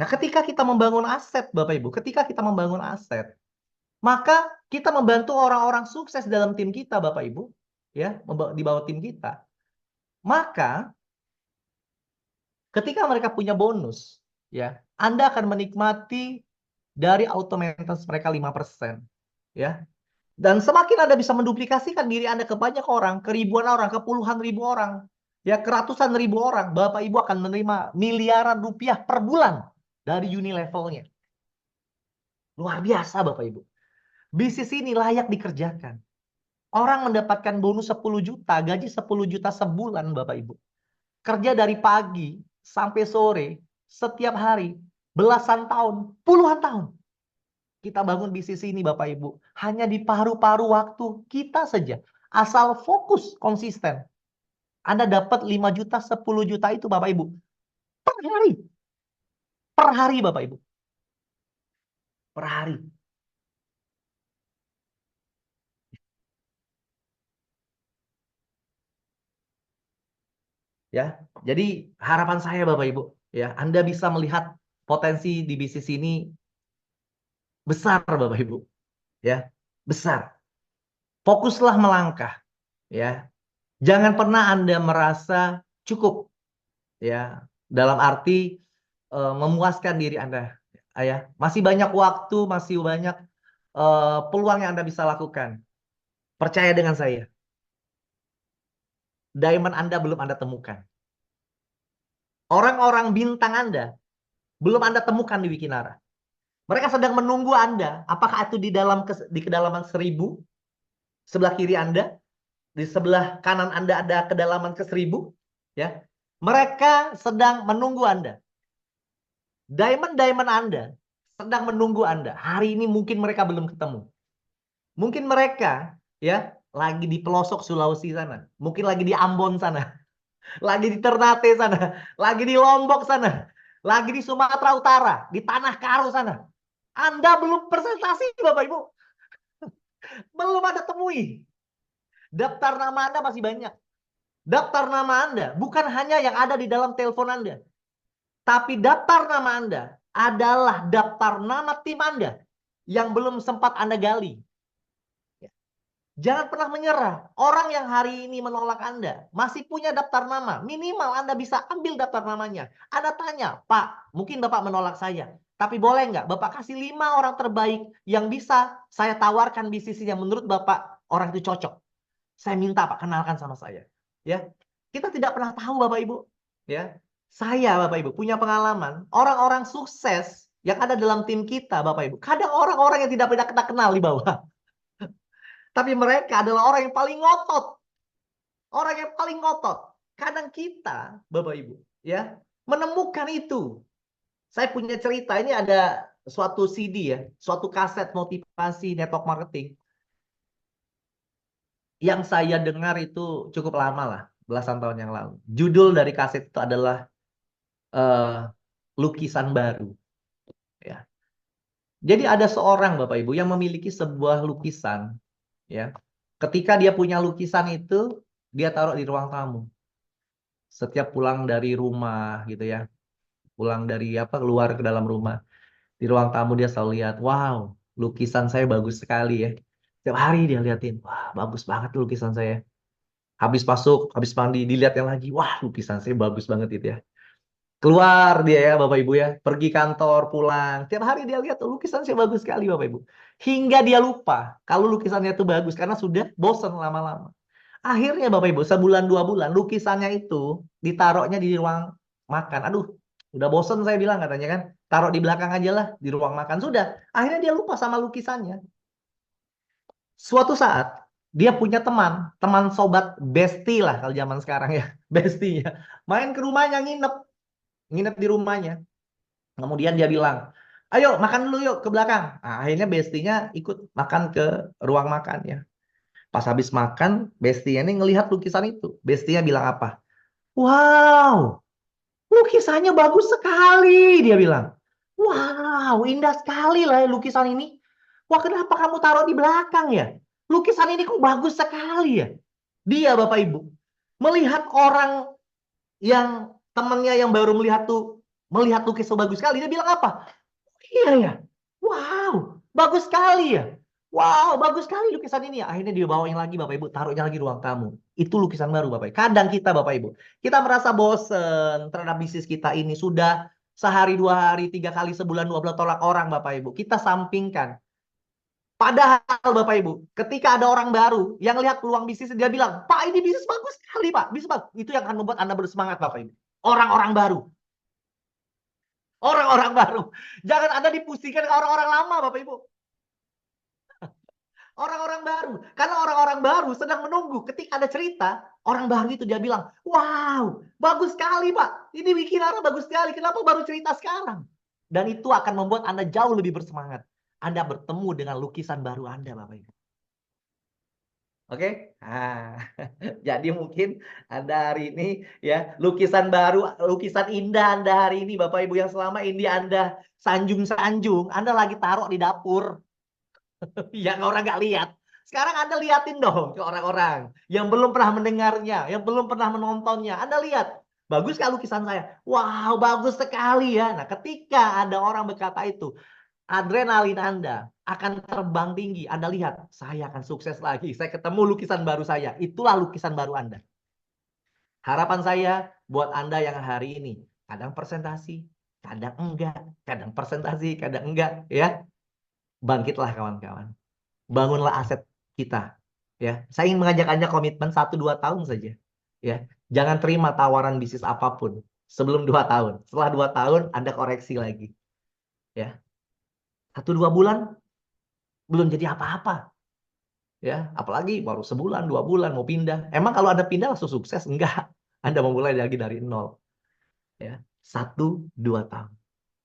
Speaker 3: Nah, ketika kita membangun aset Bapak Ibu, ketika kita membangun aset, maka kita membantu orang-orang sukses dalam tim kita Bapak Ibu, ya, di bawah tim kita. Maka Ketika mereka punya bonus, ya, Anda akan menikmati dari auto maintenance mereka 5%, ya. Dan semakin Anda bisa menduplikasikan diri Anda ke banyak orang, ke ribuan orang, ke puluhan ribu orang, ya, ke ratusan ribu orang, Bapak Ibu akan menerima miliaran rupiah per bulan dari Unilevelnya. Luar biasa Bapak Ibu. Bisnis ini layak dikerjakan. Orang mendapatkan bonus 10 juta, gaji 10 juta sebulan Bapak Ibu. Kerja dari pagi sampai sore, setiap hari, belasan tahun, puluhan tahun. Kita bangun bisnis ini Bapak Ibu. Hanya di paru-paru waktu kita saja. Asal fokus, konsisten. Anda dapat 5 juta, 10 juta itu Bapak Ibu. Per hari. Per hari Bapak Ibu. Per hari. Ya, jadi harapan saya Bapak Ibu, ya, Anda bisa melihat potensi di bisnis ini besar Bapak Ibu, ya, besar. Fokuslah melangkah, ya. Jangan pernah Anda merasa cukup, ya, dalam arti memuaskan diri Anda, ya. Masih banyak waktu, masih banyak peluang yang Anda bisa lakukan. Percaya dengan saya, diamond Anda belum Anda temukan. Orang-orang bintang Anda belum Anda temukan di Wikinara. Mereka sedang menunggu Anda. Apakah itu di kedalaman 1000, sebelah kiri Anda, di sebelah kanan Anda ada kedalaman ke 1000, ya. Mereka sedang menunggu Anda. Diamond Anda sedang menunggu Anda. Hari ini mungkin mereka belum ketemu. Mungkin mereka, ya, lagi di pelosok Sulawesi sana, mungkin lagi di Ambon sana, lagi di Ternate sana, lagi di Lombok sana, lagi di Sumatera Utara, di Tanah Karo sana. Anda belum presentasi Bapak Ibu. Belum ada temui. Daftar nama Anda masih banyak. Daftar nama Anda bukan hanya yang ada di dalam telepon Anda. Tapi daftar nama Anda adalah daftar nama tim Anda yang belum sempat Anda gali. Jangan pernah menyerah. Orang yang hari ini menolak Anda masih punya daftar nama. Minimal Anda bisa ambil daftar namanya. Anda tanya, Pak, mungkin Bapak menolak saya. Tapi boleh nggak Bapak kasih 5 orang terbaik yang bisa saya tawarkan bisnis yang menurut Bapak orang itu cocok. Saya minta Pak kenalkan sama saya. Ya, kita tidak pernah tahu Bapak Ibu. Ya, saya Bapak Ibu punya pengalaman. Orang-orang sukses yang ada dalam tim kita Bapak Ibu. Kadang orang-orang yang tidak pernah kita kenal di bawah. Tapi mereka adalah orang yang paling ngotot. Orang yang paling ngotot. Kadang kita, Bapak Ibu, ya, menemukan itu. Saya punya cerita, ini ada suatu CD ya, suatu kaset motivasi network marketing. Yang saya dengar itu cukup lama lah, belasan tahun yang lalu. Judul dari kaset itu adalah Lukisan Baru. Ya. Jadi ada seorang Bapak Ibu yang memiliki sebuah lukisan. Ya, ketika dia punya lukisan itu, dia taruh di ruang tamu. Setiap pulang dari rumah, gitu ya, pulang dari keluar ke dalam rumah, di ruang tamu dia selalu lihat, wow, lukisan saya bagus sekali ya. Setiap hari dia liatin, wah, bagus banget lukisan saya. Habis masuk, habis mandi, dilihat yang lagi, wah, lukisan saya bagus banget itu ya. Keluar dia ya Bapak Ibu ya, pergi kantor, pulang. Tiap hari dia lihat lukisan saya bagus sekali Bapak Ibu. Hingga dia lupa kalau lukisannya itu bagus karena sudah bosan lama-lama. Akhirnya Bapak Ibu, sebulan 2 bulan lukisannya itu ditaruhnya di ruang makan. Aduh, udah bosan saya bilang katanya kan. Taruh di belakang aja lah di ruang makan. Sudah, akhirnya dia lupa sama lukisannya. Suatu saat dia punya teman sobat bestie lah kalau zaman sekarang ya, bestinya. Main ke rumahnya nginep di rumahnya. Kemudian dia bilang, ayo makan dulu yuk ke belakang. Nah, akhirnya bestinya ikut makan ke ruang makan ya. Pas habis makan, bestinya ini ngelihat lukisan itu. Bestinya bilang apa? Wow, lukisannya bagus sekali, dia bilang. Wow, indah sekali lah lukisan ini. Wah, kenapa kamu taruh di belakang ya? Lukisan ini kok bagus sekali ya? Dia Bapak Ibu, melihat orang yang temannya yang baru melihat lukisan bagus sekali, dia bilang apa? Iya ya, wow, bagus sekali ya. Wow, bagus sekali lukisan ini ya. Akhirnya dia bawain lagi Bapak Ibu, taruhnya lagi ruang tamu. Itu lukisan baru Bapak Ibu. Kadang kita Bapak Ibu, kita merasa bosen terhadap bisnis kita ini. Sudah sehari, 2 hari, 3 kali sebulan, 12 tolak orang Bapak Ibu. Kita sampingkan. Padahal Bapak Ibu, ketika ada orang baru yang lihat peluang bisnis, dia bilang, Pak ini bisnis bagus sekali Pak, bisnis bagus. Itu yang akan membuat Anda bersemangat Bapak Ibu. Orang-orang baru. Orang-orang baru. Jangan Anda dipusingkan ke orang-orang lama Bapak Ibu. Orang-orang baru. Karena orang-orang baru sedang menunggu. Ketika ada cerita, orang baru itu dia bilang, wow, bagus sekali Pak. Ini Wikinara bagus sekali. Kenapa baru cerita sekarang? Dan itu akan membuat Anda jauh lebih bersemangat. Anda bertemu dengan lukisan baru Anda, Bapak Ibu. Oke? Nah, jadi mungkin Anda hari ini ya, lukisan baru, lukisan indah Anda hari ini, Bapak Ibu, yang selama ini Anda sanjung-sanjung, Anda lagi taruh di dapur. Yang orang nggak lihat. Sekarang Anda liatin dong ke orang-orang yang belum pernah mendengarnya, yang belum pernah menontonnya. Anda lihat, bagus nggak lukisan saya? Wow, bagus sekali ya. Nah, ketika ada orang berkata itu, adrenalin Anda akan terbang tinggi. Anda lihat, saya akan sukses lagi. Saya ketemu lukisan baru saya. Itulah lukisan baru Anda. Harapan saya buat Anda yang hari ini, kadang presentasi, kadang enggak, kadang presentasi, kadang enggak, ya. Bangkitlah kawan-kawan. Bangunlah aset kita. Ya, saya ingin mengajak Anda komitmen 1-2 tahun saja. Ya, jangan terima tawaran bisnis apapun sebelum 2 tahun. Setelah 2 tahun Anda koreksi lagi. Ya. 1-2 bulan belum jadi apa-apa. Ya, apalagi baru sebulan, 2 bulan mau pindah. Emang kalau Anda pindah langsung sukses? Enggak. Anda memulai lagi dari nol. Ya, 1-2 tahun.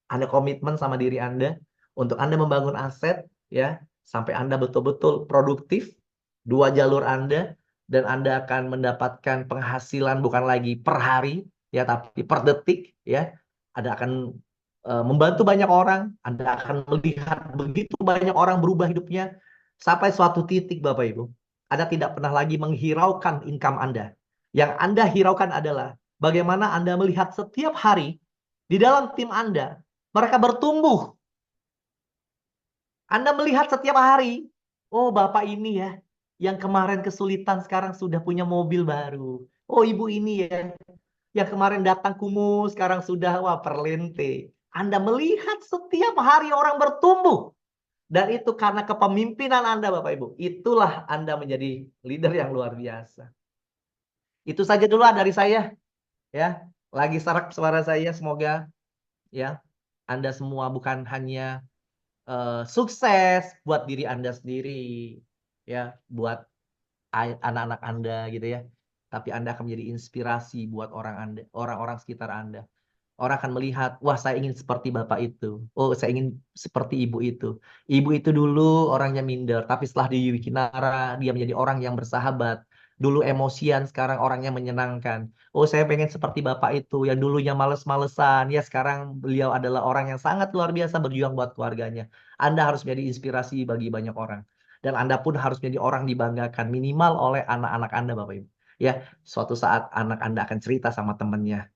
Speaker 3: Anda komitmen sama diri Anda untuk Anda membangun aset, ya, sampai Anda betul-betul produktif, 2 jalur Anda, dan Anda akan mendapatkan penghasilan bukan lagi per hari, ya, tapi per detik, ya. Anda akan membantu banyak orang, Anda akan melihat begitu banyak orang berubah hidupnya, sampai suatu titik Bapak Ibu, Anda tidak pernah lagi menghiraukan income Anda. Yang Anda hiraukan adalah bagaimana Anda melihat setiap hari di dalam tim Anda, mereka bertumbuh. Anda melihat setiap hari, oh Bapak ini ya, yang kemarin kesulitan sekarang sudah punya mobil baru. Oh Ibu ini ya, yang kemarin datang kumuh sekarang sudah wah perlente. Anda melihat setiap hari orang bertumbuh. Dan itu karena kepemimpinan Anda Bapak Ibu. Itulah Anda menjadi leader yang luar biasa. Itu saja dulu dari saya. Ya, lagi serak suara saya, semoga ya Anda semua bukan hanya sukses buat diri Anda sendiri, ya, buat anak-anak Anda gitu ya. Tapi Anda akan menjadi inspirasi buat orang-orang sekitar Anda. Orang akan melihat, wah saya ingin seperti bapak itu. Oh, saya ingin seperti ibu itu. Ibu itu dulu orangnya minder, tapi setelah di Wikinara, dia menjadi orang yang bersahabat. Dulu emosian, sekarang orangnya menyenangkan. Oh, saya pengen seperti bapak itu, yang dulunya males-malesan. Ya, sekarang beliau adalah orang yang sangat luar biasa berjuang buat keluarganya. Anda harus menjadi inspirasi bagi banyak orang. Dan Anda pun harus menjadi orang dibanggakan, minimal oleh anak-anak Anda, Bapak Ibu. Ya, suatu saat anak Anda akan cerita sama temannya,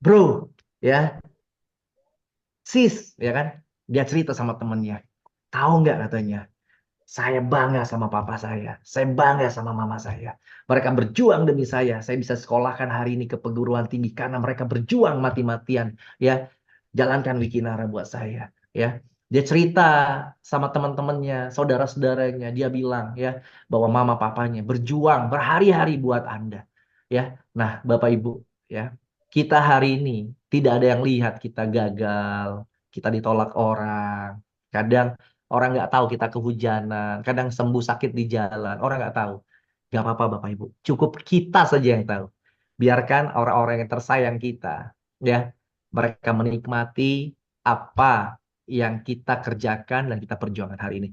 Speaker 3: bro, ya, sis, ya kan? Dia cerita sama temennya. Tahu nggak katanya? Saya bangga sama papa saya bangga sama mama saya. Mereka berjuang demi saya bisa sekolahkan hari ini ke perguruan tinggi karena mereka berjuang mati-matian, ya. Jalankan Wikinara buat saya, ya. Dia cerita sama teman-temannya, saudara-saudaranya, dia bilang ya bahwa mama papanya berjuang berhari-hari buat Anda, ya. Nah, Bapak Ibu, ya. Kita hari ini tidak ada yang lihat kita gagal, kita ditolak orang. Kadang orang nggak tahu kita kehujanan, kadang sembuh sakit di jalan, orang nggak tahu. Nggak apa-apa Bapak Ibu, cukup kita saja yang tahu. Biarkan orang-orang yang tersayang kita, ya, mereka menikmati apa yang kita kerjakan dan kita perjuangkan hari ini.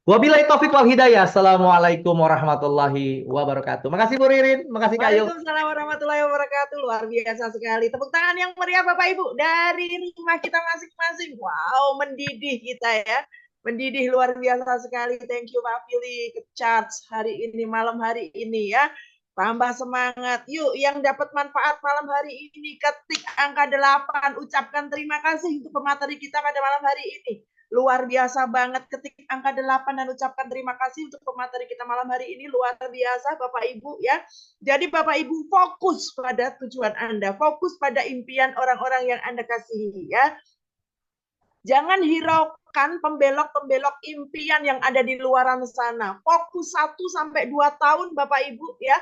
Speaker 3: Wabillahi taufik wal hidayah. Assalamualaikum warahmatullahi wabarakatuh. Makasih Bu Ririn, makasih Kak Ayu.
Speaker 1: Waalaikumsalam warahmatullahi wabarakatuh. Luar biasa sekali. Tepuk tangan yang meriah Bapak Ibu dari rumah kita masing-masing. Wow, mendidih kita ya. Mendidih luar biasa sekali. Thank you Pak Fili ke charge hari ini, malam hari ini ya. Tambah semangat. Yuk yang dapat manfaat malam hari ini ketik angka 8. Ucapkan terima kasih untuk pemateri kita pada malam hari ini. Luar biasa banget, ketik angka 8 dan ucapkan terima kasih untuk pemateri kita malam hari ini, luar biasa Bapak Ibu ya. Jadi Bapak Ibu fokus pada tujuan Anda, fokus pada impian orang-orang yang Anda kasihi ya. Jangan hiraukan pembelok-pembelok impian yang ada di luaran sana. Fokus 1-2 tahun Bapak Ibu ya.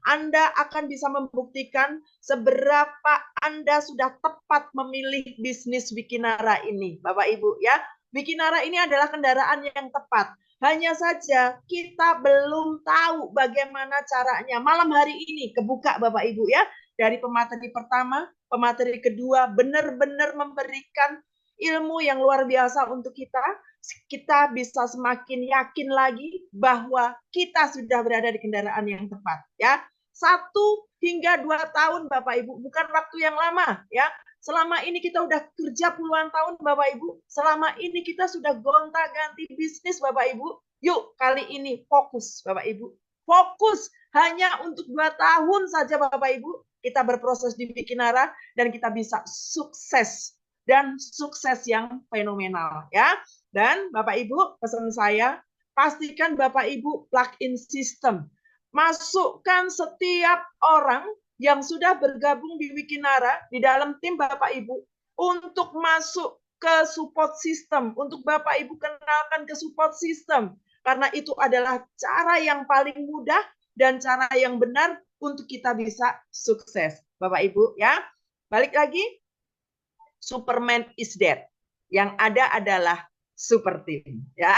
Speaker 1: Anda akan bisa membuktikan seberapa Anda sudah tepat memilih bisnis Wikinara ini, Bapak Ibu ya. Wikinara ini adalah kendaraan yang tepat. Hanya saja kita belum tahu bagaimana caranya. Malam hari ini kebuka Bapak Ibu ya. Dari pemateri pertama, pemateri kedua benar-benar memberikan ilmu yang luar biasa untuk kita. Kita bisa semakin yakin lagi bahwa kita sudah berada di kendaraan yang tepat ya. 1-2 tahun Bapak Ibu, bukan waktu yang lama ya. Selama ini kita udah kerja puluhan tahun Bapak Ibu. Selama ini kita sudah gonta-ganti bisnis Bapak Ibu. Yuk kali ini fokus Bapak Ibu. Fokus hanya untuk 2 tahun saja Bapak Ibu. Kita berproses di Wikinara dan kita bisa sukses. Dan sukses yang fenomenal ya. Dan Bapak Ibu, pesan saya, pastikan Bapak Ibu plug-in system. Masukkan setiap orang yang sudah bergabung di Wikinara di dalam tim Bapak Ibu untuk masuk ke support system, untuk Bapak Ibu kenalkan ke support system, karena itu adalah cara yang paling mudah dan cara yang benar untuk kita bisa sukses Bapak Ibu ya. Balik lagi, Superman is dead, yang ada adalah super team ya.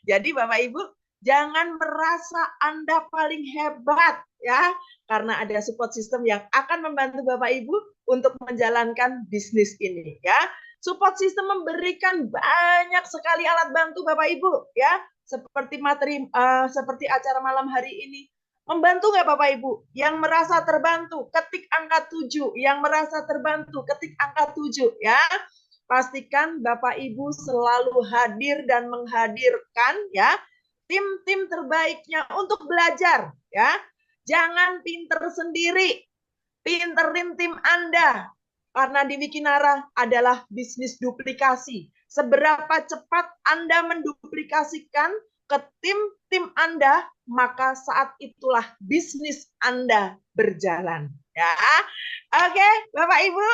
Speaker 1: Jadi Bapak Ibu jangan merasa Anda paling hebat ya, karena ada support system yang akan membantu Bapak Ibu untuk menjalankan bisnis ini ya. Support system memberikan banyak sekali alat bantu Bapak Ibu ya, seperti materi seperti acara malam hari ini. Membantu nggak Bapak Ibu? Yang merasa terbantu, ketik angka 7. Yang merasa terbantu, ketik angka 7 ya. Pastikan Bapak Ibu selalu hadir dan menghadirkan ya tim-tim terbaiknya untuk belajar ya. Jangan pinter sendiri, pinterin tim Anda. Karena di Wikinara adalah bisnis duplikasi. Seberapa cepat Anda menduplikasikan ke tim Anda, maka saat itulah bisnis Anda berjalan ya. Oke, Bapak Ibu,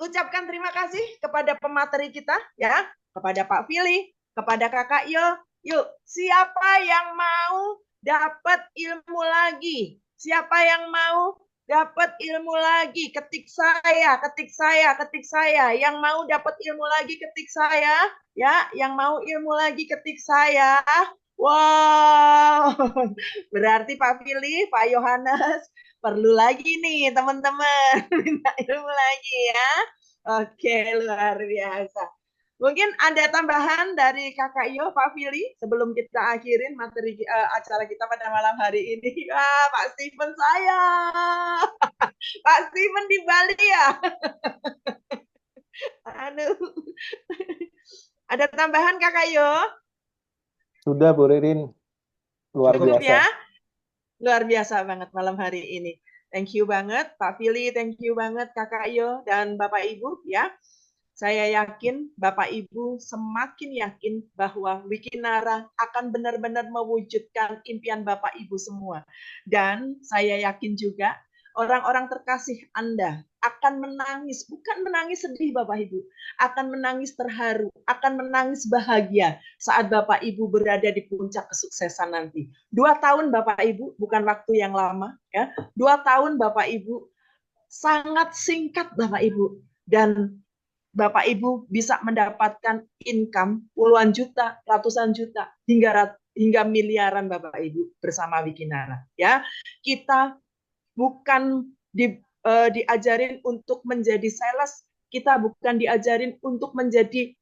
Speaker 1: ucapkan terima kasih kepada pemateri kita ya, kepada Pak Fili, kepada Kakak Yo. Yuk, siapa yang mau dapat ilmu lagi? Siapa yang mau dapat ilmu lagi? Ketik saya, ketik saya, ketik saya. Yang mau dapat ilmu lagi ketik saya, ya. Yang mau ilmu lagi ketik saya. Wow, berarti Pak Fili, Pak Yohanes perlu lagi nih teman-teman minta ilmu lagi ya. Oke, luar biasa. Mungkin ada tambahan dari Kakak Yo, Pak Fili, sebelum kita akhirin materi acara kita pada malam hari ini. Wah, Pak Steven saya. Pak Steven di Bali ya. Aduh. Ada tambahan Kakak Yo?
Speaker 2: Sudah Bu Ririn, luar
Speaker 1: Cukup
Speaker 2: biasa.
Speaker 1: ya? Luar biasa banget malam hari ini. Thank you banget Pak Fili, thank you banget Kakak Yo dan Bapak Ibu ya. Saya yakin Bapak Ibu semakin yakin bahwa Wikinara akan benar-benar mewujudkan impian Bapak Ibu semua. Dan saya yakin juga orang-orang terkasih Anda akan menangis, bukan menangis sedih Bapak Ibu, akan menangis terharu, akan menangis bahagia saat Bapak Ibu berada di puncak kesuksesan nanti. 2 tahun Bapak Ibu, bukan waktu yang lama ya. 2 tahun Bapak Ibu sangat singkat Bapak Ibu, dan Bapak Ibu bisa mendapatkan income puluhan juta, ratusan juta, hingga miliaran Bapak Ibu bersama Wikinara. Ya, kita bukan diajarin untuk menjadi sales, kita bukan diajarin untuk menjadi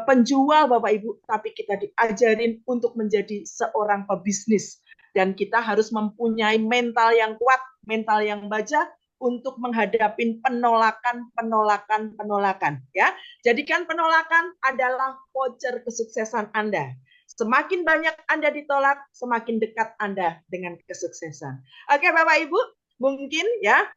Speaker 1: penjual Bapak Ibu, tapi kita diajarin untuk menjadi seorang pebisnis. Dan kita harus mempunyai mental yang kuat, mental yang baja, untuk menghadapi penolakan ya. Jadikan penolakan adalah voucher kesuksesan Anda. Semakin banyak Anda ditolak, semakin dekat Anda dengan kesuksesan. Oke Bapak Ibu, mungkin ya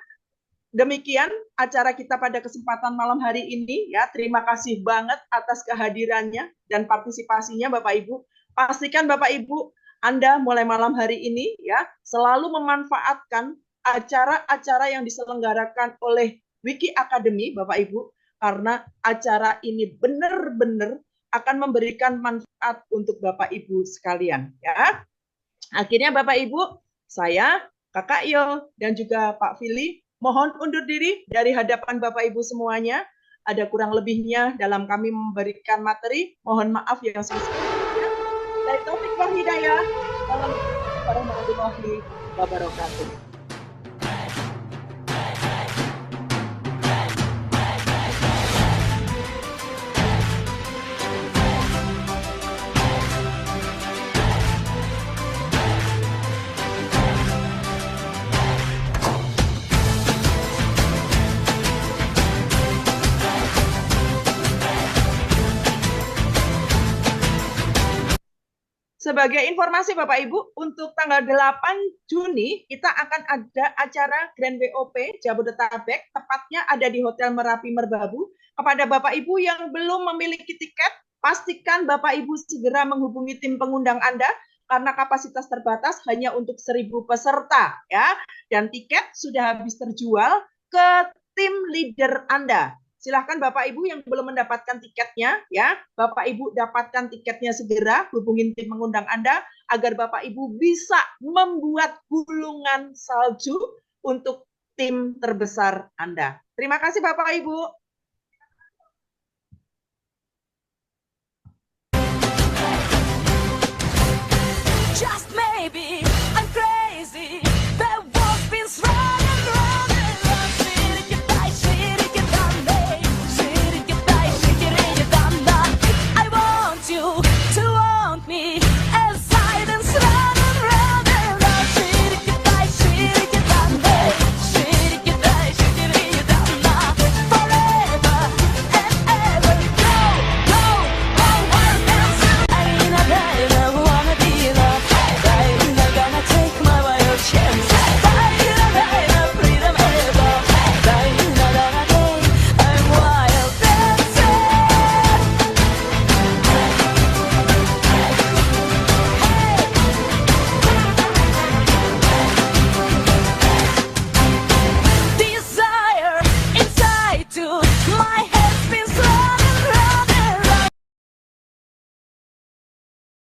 Speaker 1: demikian acara kita pada kesempatan malam hari ini ya. Terima kasih banget atas kehadirannya dan partisipasinya Bapak Ibu. Pastikan Bapak Ibu Anda mulai malam hari ini ya selalu memanfaatkan acara-acara yang diselenggarakan oleh Wiki Academy Bapak Ibu, karena acara ini benar-benar akan memberikan manfaat untuk Bapak Ibu sekalian ya. Akhirnya Bapak Ibu, saya Kakak Yo dan juga Pak Fili mohon undur diri dari hadapan Bapak Ibu semuanya. Ada kurang lebihnya dalam kami memberikan materi, mohon maaf yang sebesar-besarnya. Dari Taufik wal Hidayah, Assalamualaikum warahmatullahi wabarakatuh. Sebagai informasi Bapak Ibu, untuk tanggal 8 Juni kita akan ada acara Grand WOP Jabodetabek, tepatnya ada di Hotel Merapi Merbabu. Kepada Bapak Ibu yang belum memiliki tiket, pastikan Bapak Ibu segera menghubungi tim pengundang Anda karena kapasitas terbatas hanya untuk 1.000 peserta ya. Dan tiket sudah habis terjual ke tim leader Anda. Silahkan Bapak Ibu yang belum mendapatkan tiketnya, ya, Bapak Ibu dapatkan tiketnya segera, hubungin tim mengundang Anda, agar Bapak Ibu bisa membuat gulungan salju untuk tim terbesar Anda. Terima kasih Bapak Ibu.
Speaker 4: Just maybe I'm crazy, the wolf's been strong.